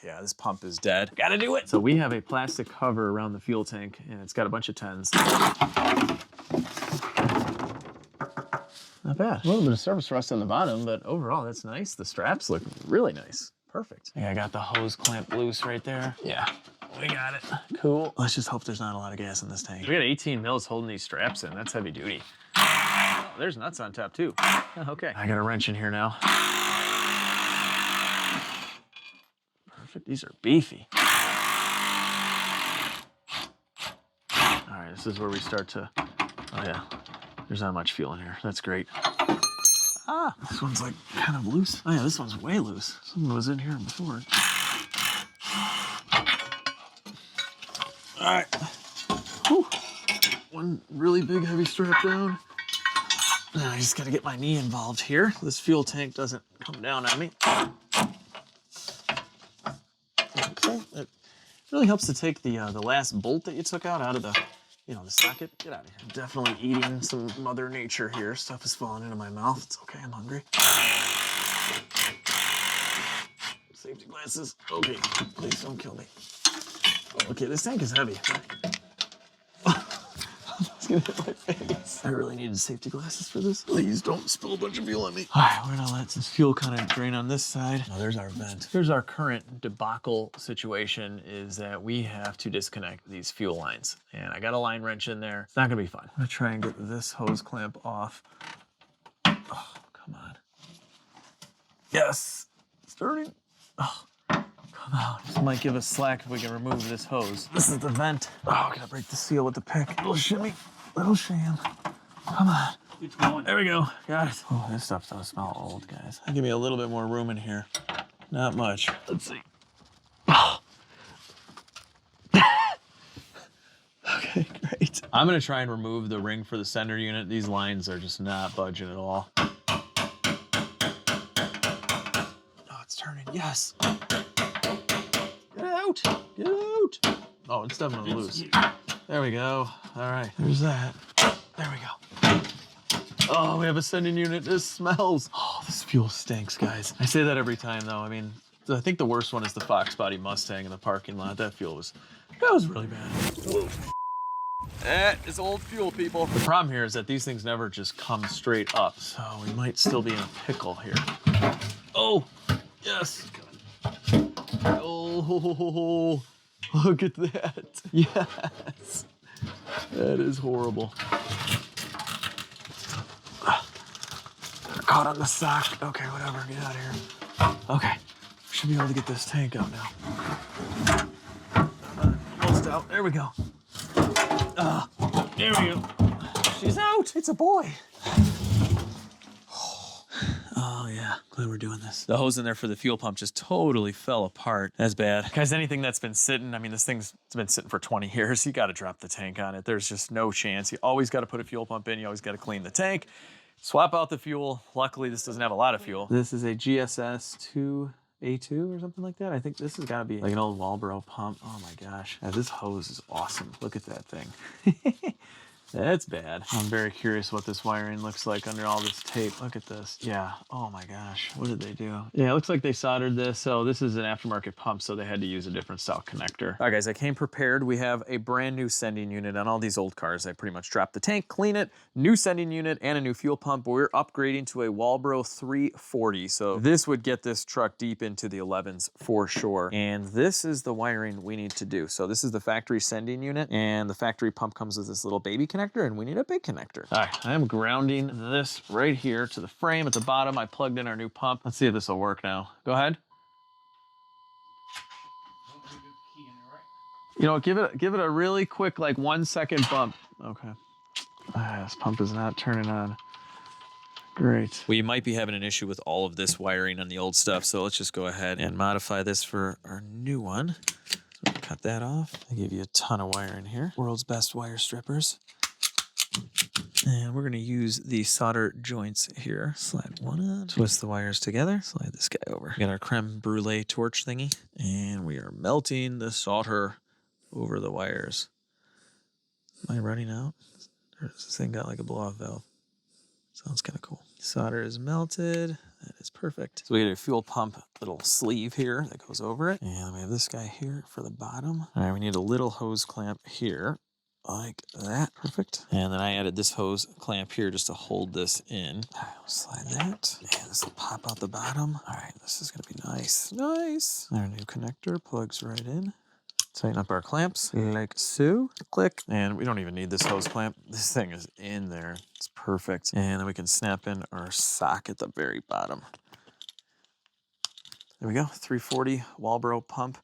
yeah, this pump is dead. Gotta do it. So we have a plastic cover around the fuel tank, and it's got a bunch of 10s. Not bad. A little bit of surface rust on the bottom, but overall, that's nice. The straps look really nice. Perfect. I got the hose clamp loose right there. Yeah, we got it. Cool. Let's just hope there's not a lot of gas in this tank. We got 18 mils holding these straps in. That's heavy duty. Oh, there's nuts on top too. Okay. I got a wrench in here now. Perfect. These are beefy. All right, this is where we start to, oh yeah, there's not much fuel in here. That's great. Ah, this one's like kind of loose. Oh yeah, this one's way loose. Something was in here before. All right. Whew. One really big heavy strap down. Now I just gotta get my knee involved here. This fuel tank doesn't come down on me. Okay, it really helps to take the last bolt that you took out of the You know, the socket. Get out of here. Definitely eating some Mother Nature here. Stuff is falling into my mouth. It's okay, I'm hungry. Safety glasses. Okay, please don't kill me. Okay, this tank is heavy. It's gonna hit my face. I really needed safety glasses for this. Please don't spill a bunch of fuel on me. All right, we're gonna let this fuel kind of drain on this side. Oh, there's our vent. Here's our current debacle situation is that we have to disconnect these fuel lines. And I got a line wrench in there. It's not gonna be fun. I'm gonna try and get this hose clamp off. Oh, come on. Yes, it's turning. Oh, come on. This might give us slack if we can remove this hose. This is the vent. Oh, gotta break the seal with the pick. Little shimmy, little sham. Come on. It's going. There we go. Got it. Oh, this stuff does smell old, guys. Give me a little bit more room in here. Not much. Let's see. Oh. Okay, great. I'm gonna try and remove the ring for the sender unit. These lines are just not budging at all. Oh, it's turning. Yes. Get out. Get out. Oh, it's definitely loose. There we go. All right, there's that. There we go. Oh, we have a sending unit. This smells. Oh, this fuel stinks, guys. I say that every time, though. I mean, I think the worst one is the Fox Body Mustang in the parking lot. That was really bad. Whoa. That is old fuel, people. The problem here is that these things never just come straight up, so we might still be in a pickle here. Oh, yes. Oh, look at that. Yes. That is horrible. Caught on the sock. Okay, whatever. Get out of here. Okay. Should be able to get this tank out now. Almost out. There we go. There we go. She's out. It's a boy. Oh, yeah. Glad we're doing this. The hose in there for the fuel pump just totally fell apart. That's bad. Guys, anything that's been sitting, I mean, this thing's been sitting for 20 years. You got to drop the tank on it. There's just no chance. You always got to put a fuel pump in. You always got to clean the tank. Swap out the fuel. Luckily, this doesn't have a lot of fuel. This is a GSS 2A2 or something like that. I think this has got to be like an old Walbro pump. Oh my gosh. Yeah, this hose is awesome. Look at that thing. That's bad. I'm very curious what this wiring looks like under all this tape. Look at this. Yeah. Oh my gosh. What did they do? Yeah, it looks like they soldered this. So this is an aftermarket pump, so they had to use a different style connector. All right, guys, I came prepared. We have a brand new sending unit on all these old cars. I pretty much dropped the tank, clean it, new sending unit, and a new fuel pump. But we're upgrading to a Walbro 340. So this would get this truck deep into the 11s for sure. And this is the wiring we need to do. So this is the factory sending unit, and the factory pump comes with this little baby connector, and we need a big connector. All right, I am grounding this right here to the frame at the bottom. I plugged in our new pump. Let's see if this will work now. Go ahead. You know, give it a really quick, like 1 second bump. Okay. This pump is not turning on. Great. We might be having an issue with all of this wiring on the old stuff, so let's just go ahead and modify this for our new one. So cut that off. I give you a ton of wire in here. World's best wire strippers. And we're gonna use the solder joints here. Slide one on, twist the wires together, slide this guy over. We got our creme brulee torch thingy, and we are melting the solder over the wires. Am I running out? Or does this thing got like a blow-off valve? Sounds kind of cool. Solder is melted. That is perfect. So we got a fuel pump little sleeve here that goes over it. And we have this guy here for the bottom. All right, we need a little hose clamp here. Like that. Perfect. And then I added this hose clamp here just to hold this in. All right, we'll slide that. And this will pop out the bottom. All right, this is going to be nice. Nice. Our new connector plugs right in. Tighten up our clamps like so. Click. And we don't even need this hose clamp. This thing is in there. It's perfect. And then we can snap in our sock at the very bottom. There we go. 340 Walbro pump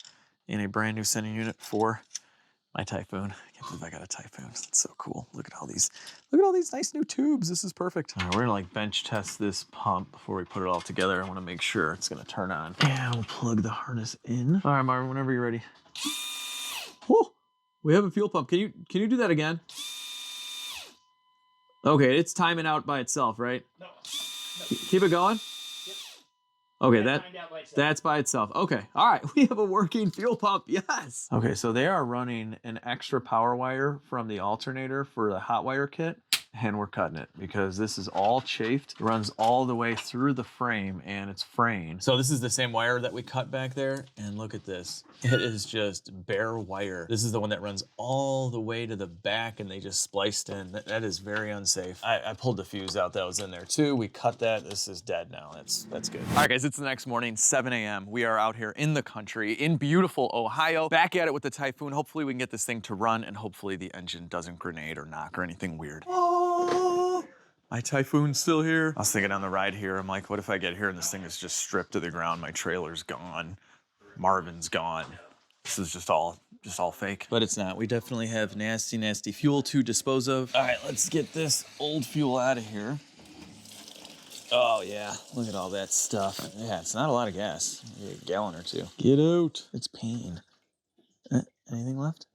in a brand new sending unit for my Typhoon. I can't believe I got a Typhoon. It's so cool. Look at all these nice new tubes. This is perfect. All right, we're gonna like bench test this pump before we put it all together. I wanna make sure it's gonna turn on. And we'll plug the harness in. All right, Marvin, whenever you're ready. Oh, we have a fuel pump. Can you do that again? Okay, it's timing out by itself, right? No. Keep it going? Yep. Okay, Find out by itself. that's by itself. Okay, all right, we have a working fuel pump, yes. Okay, so they are running an extra power wire from the alternator for the hot wire kit, and we're cutting it because this is all chafed. It runs all the way through the frame and it's fraying. So this is the same wire that we cut back there, and look at this. It is just bare wire. This is the one that runs all the way to the back and they just spliced in. That is very unsafe. I pulled the fuse out that was in there too. We cut that. This is dead now. That's good. All right, guys, it's the next morning, 7 a.m. We are out here in the country in beautiful Ohio, back at it with the Typhoon. Hopefully we can get this thing to run and hopefully the engine doesn't grenade or knock or anything weird. Oh, my Typhoon's still here. I was thinking on the ride here, I'm like, what if I get here and this thing is just stripped to the ground? My trailer's gone. Marvin's gone. This is just all fake. But it's not. We definitely have nasty, nasty fuel to dispose of. All right, let's get this old fuel out of here. Oh yeah, look at all that stuff. Yeah, it's not a lot of gas. Maybe a gallon or two. Get out. It's pain. Anything left?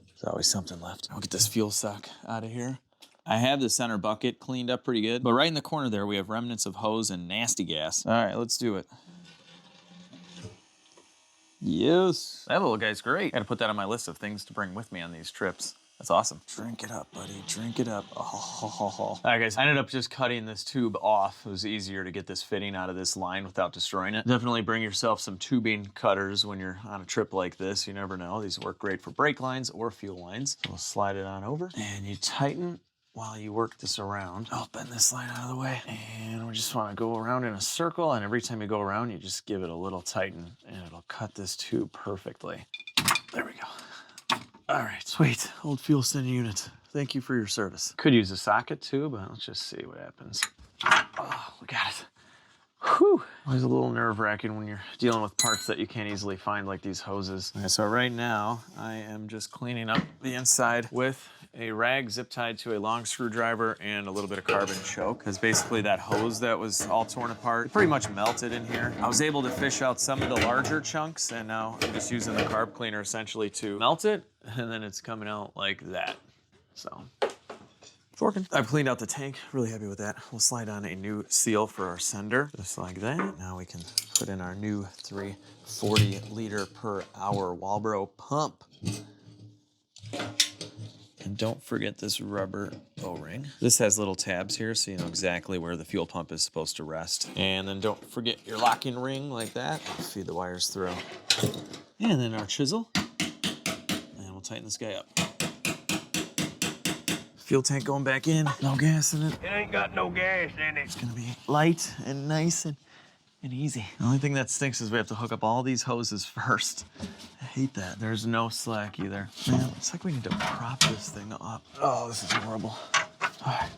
There's always something left. I'll get this fuel suck out of here. I have the center bucket cleaned up pretty good, but right in the corner there, we have remnants of hose and nasty gas. All right, let's do it. Yes. That little guy's great. Gotta put that on my list of things to bring with me on these trips. That's awesome. Drink it up, buddy. Drink it up. Oh. All right, guys. I ended up just cutting this tube off. It was easier to get this fitting out of this line without destroying it. Definitely bring yourself some tubing cutters when you're on a trip like this. You never know. These work great for brake lines or fuel lines. So we'll slide it on over and you tighten while you work this around. I'll bend this line out of the way. And we just want to go around in a circle. And every time you go around, you just give it a little tighten and it'll cut this tube perfectly. There we go. All right, sweet. Old fuel sending unit. Thank you for your service. Could use a socket too, but let's just see what happens. Oh, we got it. Whew. Always a little nerve-wracking when you're dealing with parts that you can't easily find, like these hoses. Okay, so right now, I am just cleaning up the inside with a rag zip tied to a long screwdriver and a little bit of carbon choke, because basically that hose that was all torn apart pretty much melted in here. I was able to fish out some of the larger chunks, and now I'm just using the carb cleaner essentially to melt it, and then it's coming out like that. So it's working. I've cleaned out the tank, really happy with that. We'll slide on a new seal for our sender, just like that. Now we can put in our new 340 liter per hour Walbro pump. And don't forget this rubber O-ring. This has little tabs here so you know exactly where the fuel pump is supposed to rest. And then don't forget your locking ring like that. Feed the wires through. And then our chisel. And we'll tighten this guy up. Fuel tank going back in. No gas in it. It ain't got no gas in it. It's gonna be light and nice and easy. The only thing that stinks is we have to hook up all these hoses first. I hate that. There's no slack either. Man, it's like we need to prop this thing up. Oh, this is horrible. Oh,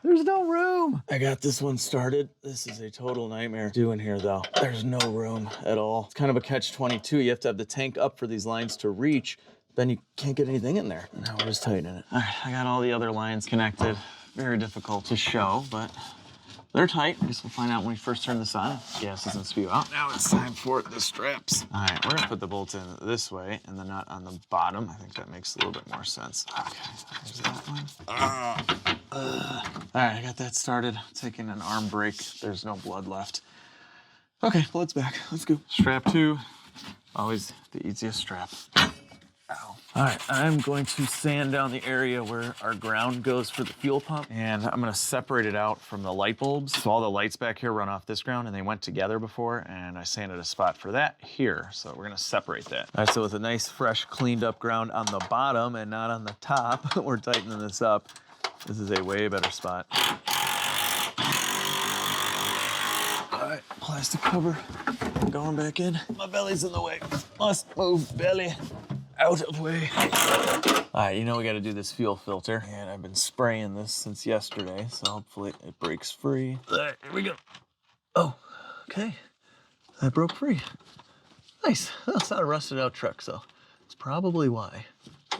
there's no room. I got this one started. This is a total nightmare doing here though. There's no room at all. It's kind of a catch-22. You have to have the tank up for these lines to reach. Then you can't get anything in there. Now we're just tightening it. All right, I got all the other lines connected. Very difficult to show, but they're tight. I guess we'll find out when we first turn this on. Gas doesn't spew out. Now it's time for the straps. All right, we're gonna put the bolt in this way and the nut on the bottom. I think that makes a little bit more sense. Okay, there's that one. All right, I got that started. Taking an arm brake. There's no blood left. Okay, blood's back. Let's go. Strap 2. Always the easiest strap. Ow. All right, I'm going to sand down the area where our ground goes for the fuel pump, and I'm gonna separate it out from the light bulbs. So all the lights back here run off this ground, and they went together before, and I sanded a spot for that here. So we're gonna separate that. All right, so with a nice, fresh, cleaned up ground on the bottom and not on the top, we're tightening this up. This is a way better spot. All right, plastic cover going back in. My belly's in the way. Must move belly. Out of way. All right, you know we gotta do this fuel filter, and I've been spraying this since yesterday, so hopefully it breaks free. All right, here we go. Oh, okay. That broke free. Nice. Well, it's not a rusted out truck, so it's probably why.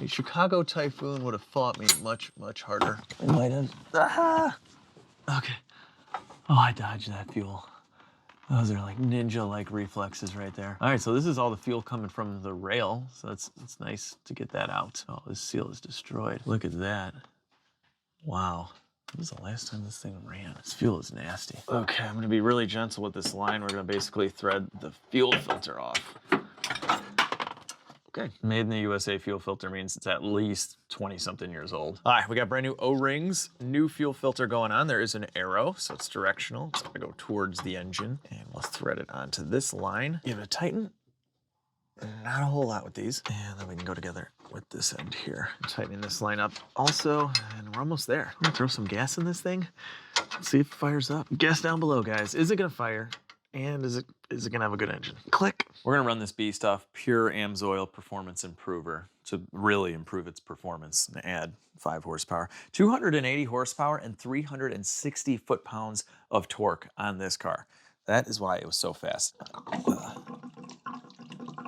A Chicago Typhoon would have fought me much, much harder. It might have. Ah! Okay. Oh, I dodged that fuel. Those are like ninja-like reflexes right there. All right, so this is all the fuel coming from the rail, so it's nice to get that out. Oh, this seal is destroyed. Look at that. Wow. When was the last time this thing ran? This fuel is nasty. Okay, I'm gonna be really gentle with this line. We're gonna basically thread the fuel filter off. Okay, made in the USA fuel filter means it's at least 20-something years old. All right, we got brand new O-rings, new fuel filter going on. There is an arrow, so it's directional. It's gonna go towards the engine, and we'll thread it onto this line. Give it a tighten. Not a whole lot with these. And then we can go together with this end here. I'm tightening this line up also, and we're almost there. I'm gonna throw some gas in this thing, see if it fires up. Guess down below, guys. Is it gonna fire? And is it gonna have a good engine? Click. We're gonna run this beast off pure AMSOIL performance improver to really improve its performance and add 5 horsepower. 280 horsepower and 360 foot-pounds of torque on this car. That is why it was so fast.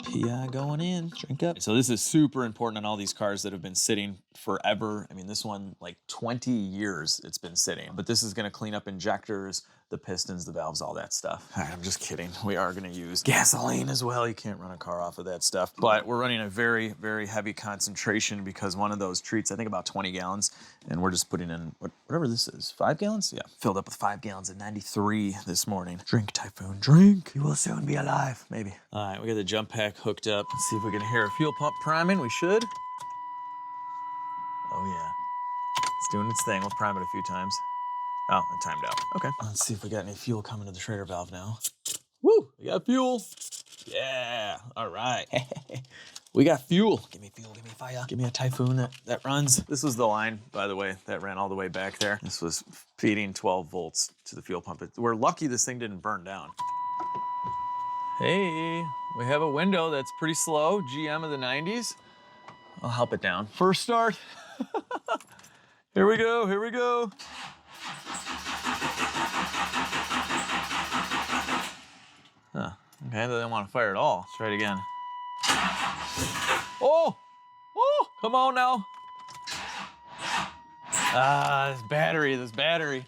PI going in, drink up. So this is super important on all these cars that have been sitting forever. I mean, this one, like 20 years it's been sitting, but this is gonna clean up injectors, the pistons, the valves, all that stuff. All right, I'm just kidding. We are gonna use gasoline as well. You can't run a car off of that stuff, but we're running a very, very heavy concentration because one of those treats, I think about 20 gallons, and we're just putting in whatever this is, 5 gallons? Yeah, filled up with 5 gallons at 93 this morning. Drink, Typhoon, drink. You will soon be alive, maybe. All right, we got the jump pack hooked up. Let's see if we can hear a fuel pump priming. We should. Oh yeah, it's doing its thing. We'll prime it a few times. Oh, it timed out. Okay. Let's see if we got any fuel coming to the trailer valve now. Woo, we got fuel. Yeah, all right. We got fuel. Give me fuel, give me fire. Give me a Typhoon that runs. This was the line, by the way, that ran all the way back there. This was feeding 12 volts to the fuel pump. We're lucky this thing didn't burn down. Hey, we have a window that's pretty slow, GM of the 90s. I'll help it down. First start. Here we go, here we go. Huh, okay, they didn't want to fire at all. Let's try it again. Oh, oh, come on now. Ah, this battery.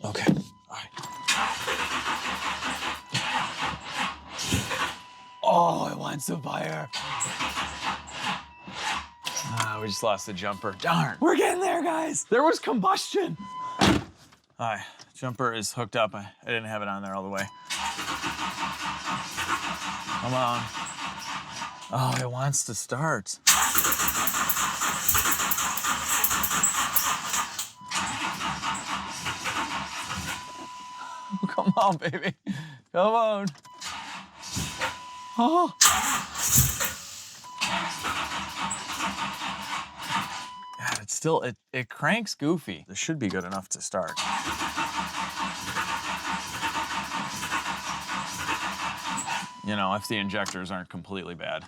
Okay, all right. Oh, it wants to fire. Ah, we just lost the jumper. Darn. We're getting there, guys. There was combustion. All right, jumper is hooked up. I didn't have it on there all the way. Come on. Oh, it wants to start. Come on, baby. Come on. Oh. God, it's still, it cranks goofy. This should be good enough to start. You know, if the injectors aren't completely bad.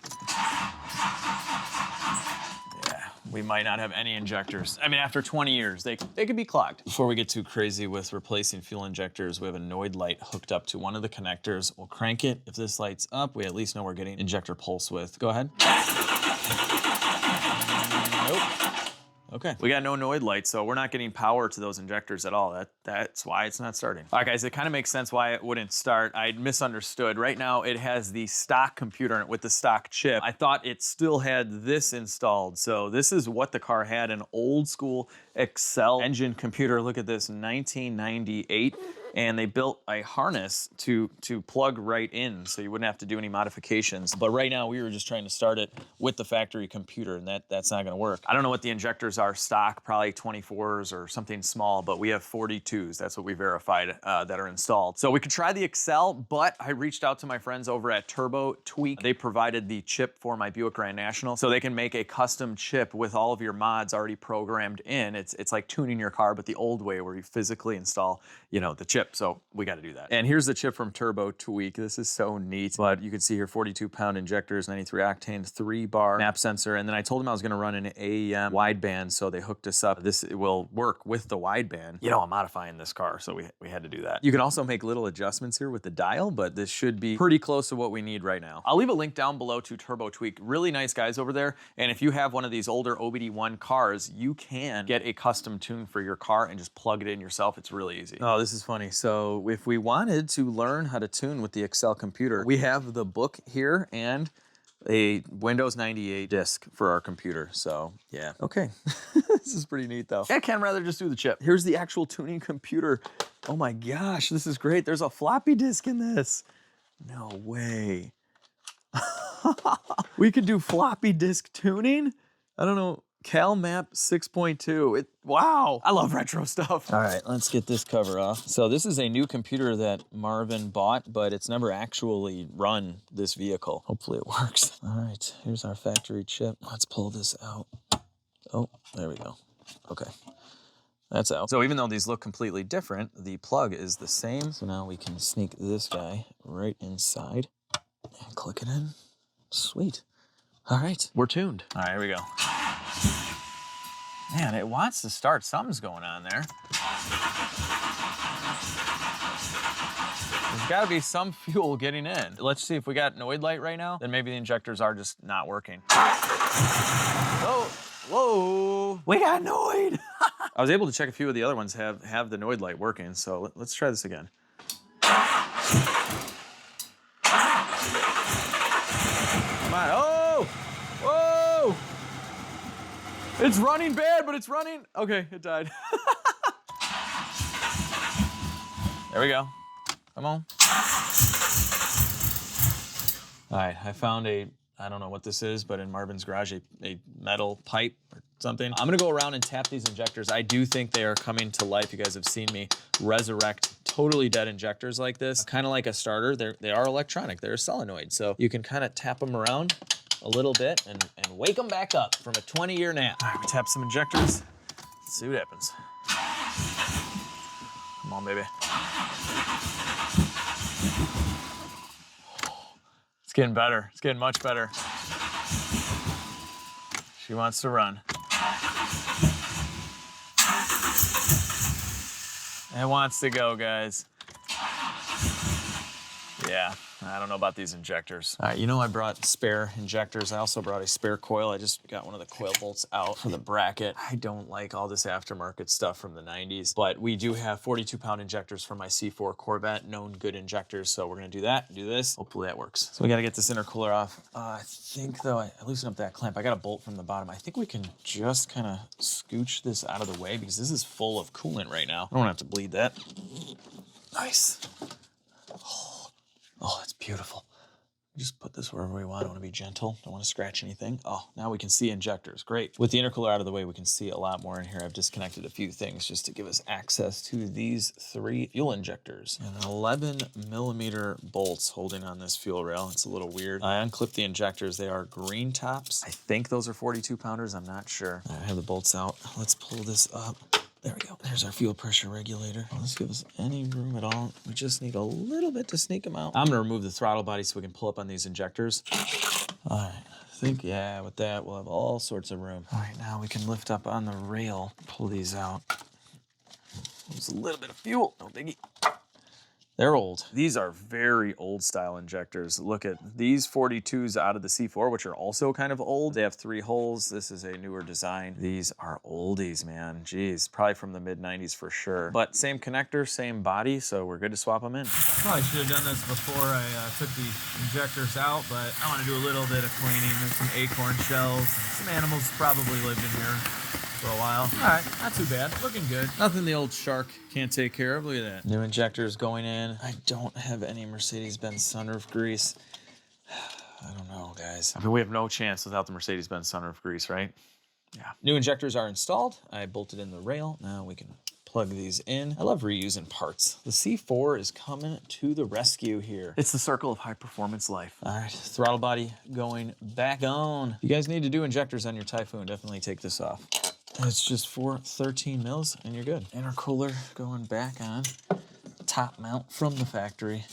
Yeah, we might not have any injectors. I mean, after 20 years, they could be clogged. Before we get too crazy with replacing fuel injectors, we have a Noid light hooked up to one of the connectors. We'll crank it. If this lights up, we at least know we're getting injector pulse width. Go ahead. Nope. Okay, we got no Noid light, so we're not getting power to those injectors at all. That's why it's not starting. All right, guys, it kind of makes sense why it wouldn't start. I misunderstood. Right now, it has the stock computer in it with the stock chip. I thought it still had this installed. So this is what the car had, an old school Excel engine computer. Look at this, 1998. And they built a harness to plug right in so you wouldn't have to do any modifications. But right now we were just trying to start it with the factory computer, and that's not gonna work. I don't know what the injectors are stock, probably 24s or something small, but we have 42s. That's what we verified that are installed. So we could try the Excel, but I reached out to my friends over at Turbo Tweak. They provided the chip for my Buick Grand National, so they can make a custom chip with all of your mods already programmed in. It's like tuning your car, but the old way where you physically install, you know, the chip. So we got to do that. And here's the chip from Turbo Tweak. This is so neat. But you can see here 42-pound injectors, 93 octane, 3-bar map sensor. And then I told them I was going to run an AEM wideband, so they hooked us up. This will work with the wideband. You know, I'm modifying this car, so we had to do that. You can also make little adjustments here with the dial, but this should be pretty close to what we need right now. I'll leave a link down below to Turbo Tweak. Really nice guys over there. And if you have one of these older OBD1 cars, you can get a custom tune for your car and just plug it in yourself. It's really easy. Oh, this is funny. So if we wanted to learn how to tune with the Excel computer, we have the book here, and a Windows 98 disk for our computer. So yeah, okay. This is pretty neat though. I can rather just do the chip. Here's the actual tuning computer. Oh my gosh, this is great. There's a floppy disk in this. No way. We could do floppy disk tuning? I don't know. CalMap 6.2. Wow, I love retro stuff. All right, let's get this cover off. So this is a new computer that Marvin bought, but it's never actually run this vehicle. Hopefully it works. All right, here's our factory chip. Let's pull this out. Oh, there we go. Okay, that's out. So even though these look completely different, the plug is the same. So now we can sneak this guy right inside and click it in. Sweet. All right, we're tuned. All right, here we go. Man, it wants to start. Something's going on there. There's got to be some fuel getting in. Let's see if we got Noid light right now. Then maybe the injectors are just not working. Oh, whoa. We got Noid. I was able to check a few of the other ones have the Noid light working. So let's try this again. Come on. Oh, whoa. It's running bad, but it's running. Okay, it died. There we go. Come on. All right, I found I don't know what this is, but in Marvin's garage, a metal pipe or something. I'm gonna go around and tap these injectors. I do think they are coming to life. You guys have seen me resurrect totally dead injectors like this. Kind of like a starter. They are electronic, they're a solenoid. So you can kind of tap them around a little bit and wake them back up from a 20-year nap. All right, we tap some injectors. Let's see what happens. Come on, baby. It's getting better. It's getting much better. She wants to run. It wants to go, guys. Yeah. I don't know about these injectors. All right, you know I brought spare injectors. I also brought a spare coil. I just got one of the coil bolts out for the bracket. I don't like all this aftermarket stuff from the 90s, but we do have 42-pound injectors for my C4 Corvette, known good injectors, so we're gonna do that, do this. Hopefully that works. So we gotta get this intercooler off. I think though, I loosened up that clamp. I got a bolt from the bottom. I think we can just kind of scooch this out of the way because this is full of coolant right now. I don't wanna have to bleed that. Nice. Oh, that's beautiful. Just put this wherever we want. I want to be gentle. Don't want to scratch anything. Oh, now we can see injectors. Great. With the intercooler out of the way, we can see a lot more in here. I've disconnected a few things just to give us access to these 3 fuel injectors. And 11mm bolts holding on this fuel rail. It's a little weird. I unclipped the injectors. They are green tops. I think those are 42-pounders. I'm not sure. I have the bolts out. Let's pull this up. There we go. There's our fuel pressure regulator. Let's give us any room at all. We just need a little bit to sneak them out. I'm gonna remove the throttle body so we can pull up on these injectors. All right, I think, yeah, with that, we'll have all sorts of room. All right, now we can lift up on the rail, pull these out. There's a little bit of fuel, no biggie. They're old. These are very old style injectors. Look at these 42s out of the C4, which are also kind of old. They have 3 holes. This is a newer design. These are oldies, man. Geez, probably from the mid 90s for sure. But same connector, same body, so we're good to swap them in. Probably should have done this before I took the injectors out, but I want to do a little bit of cleaning. There's some acorn shells. Some animals probably lived in here for a while. All right, not too bad. Looking good. Nothing the old shark can't take care of. Look at that. New injectors going in. I don't have any Mercedes-Benz sunroof grease. I don't know, guys. I mean, we have no chance without the Mercedes-Benz sunroof grease, right? Yeah. New injectors are installed. I bolted in the rail. Now we can plug these in. I love reusing parts. The C4 is coming to the rescue here. It's the circle of high performance life. All right, throttle body going back on. If you guys need to do injectors on your Typhoon, definitely take this off. It's just for 13 mils and you're good. Intercooler going back on. Top mount from the factory.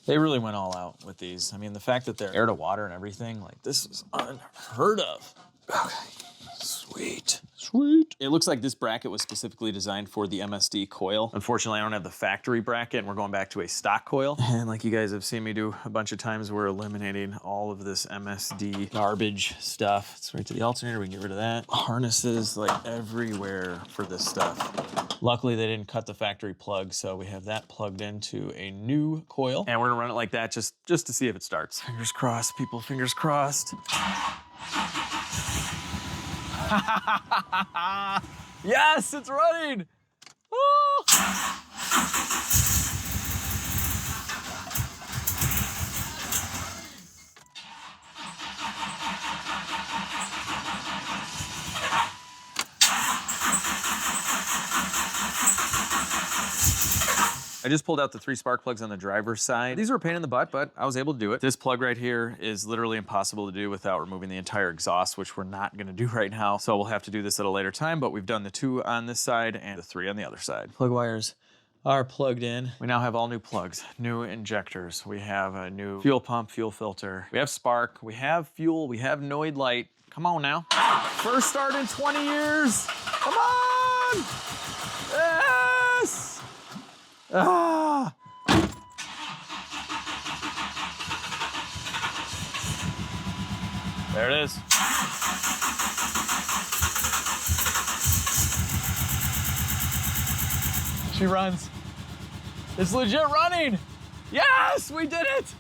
They really went all out with these. I mean, the fact that they're air to water and everything, like this is unheard of. Okay, sweet, sweet. Sweet. It looks like this bracket was specifically designed for the MSD coil. Unfortunately, I don't have the factory bracket and we're going back to a stock coil. And like you guys have seen me do a bunch of times, we're eliminating all of this MSD garbage stuff. It's right to the alternator, we can get rid of that. Harnesses like everywhere for this stuff. Luckily, they didn't cut the factory plug, so we have that plugged into a new coil. And we're gonna run it like that just to see if it starts. Fingers crossed, people, fingers crossed. Yes, it's running. Oh. I just pulled out the 3 spark plugs on the driver's side. These are a pain in the butt, but I was able to do it. This plug right here is literally impossible to do without removing the entire exhaust, which we're not gonna do right now. So we'll have to do this at a later time, but we've done the 2 on this side and the 3 on the other side. Plug wires are plugged in. We now have all new plugs, new injectors. We have a new fuel pump, fuel filter. We have spark, we have fuel, we have Noid light. Come on now. First start in 20 years. Come on. Yes. Ah! There it is. She runs. It's legit running. Yes, we did it.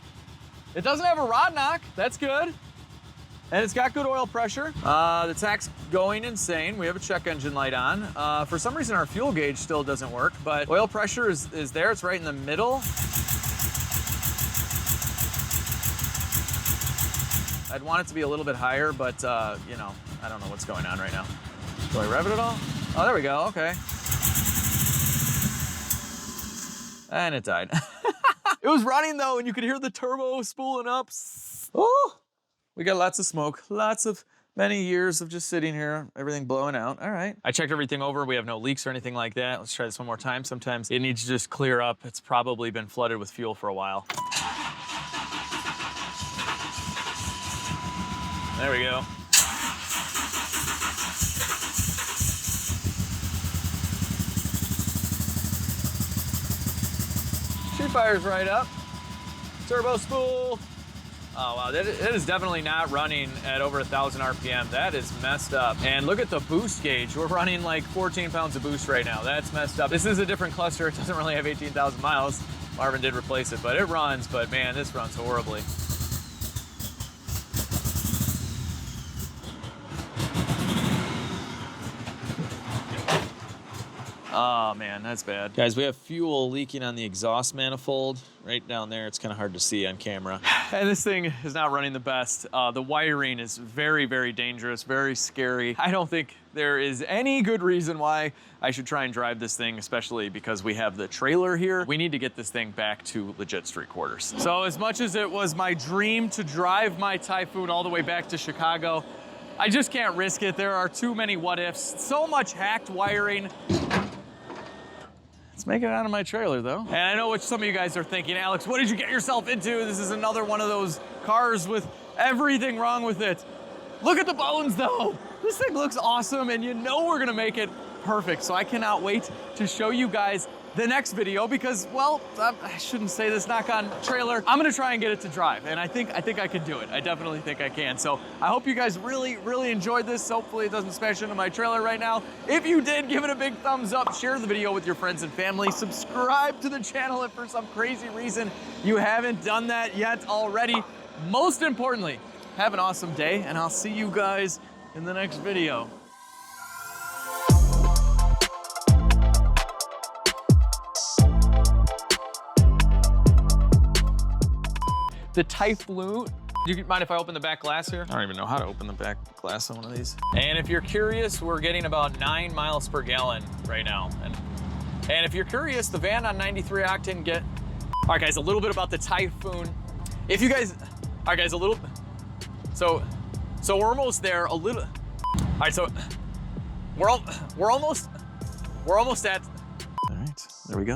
It doesn't have a rod knock. That's good. And it's got good oil pressure. The tank's going insane. We have a check engine light on. For some reason, our fuel gauge still doesn't work, but oil pressure is there. It's right in the middle. I'd want it to be a little bit higher, but you know, I don't know what's going on right now. Do I rev it at all? Oh, there we go, okay. And it died. It was running though, and you could hear the turbo spooling up. Oh! We got lots of smoke, many years of just sitting here, everything blowing out. All right. I checked everything over. We have no leaks or anything like that. Let's try this one more time. Sometimes it needs to just clear up. It's probably been flooded with fuel for a while. There we go. She fires right up. Turbo spool. Oh wow, that is definitely not running at over 1,000 RPM. That is messed up. And look at the boost gauge. We're running like 14 pounds of boost right now. That's messed up. This is a different cluster. It doesn't really have 18,000 miles. Marvin did replace it, but it runs. But man, this runs horribly. Oh man, that's bad. Guys, we have fuel leaking on the exhaust manifold right down there. It's kind of hard to see on camera. And this thing is not running the best. The wiring is very, very dangerous, very scary. I don't think there is any good reason why I should try and drive this thing, especially because we have the trailer here. We need to get this thing back to legit street quarters. So as much as it was my dream to drive my Typhoon all the way back to Chicago, I just can't risk it. There are too many what ifs. So much hacked wiring. Let's make it out of my trailer though. And I know what some of you guys are thinking, Alex, what did you get yourself into? This is another one of those cars with everything wrong with it. Look at the bones though. This thing looks awesome and you know we're gonna make it perfect. So I cannot wait to show you guys the next video because, well, I shouldn't say this, knock on trailer. I'm gonna try and get it to drive and I think I can do it. I definitely think I can. So I hope you guys really, really enjoyed this. Hopefully it doesn't smash into my trailer right now. If you did, give it a big thumbs up, share the video with your friends and family, subscribe to the channel if for some crazy reason you haven't done that yet already. Most importantly, have an awesome day and I'll see you guys in the next video. The Typhoon. Do you mind if I open the back glass here? I don't even know how to open the back glass on one of these. And if you're curious, we're getting about 9 miles per gallon right now. And if you're curious, the van on 93 octane all right guys, a little bit about the Typhoon. If you guys, all right guys, a little, so we're almost there, a little. All right, so we're almost at. All right, there we go.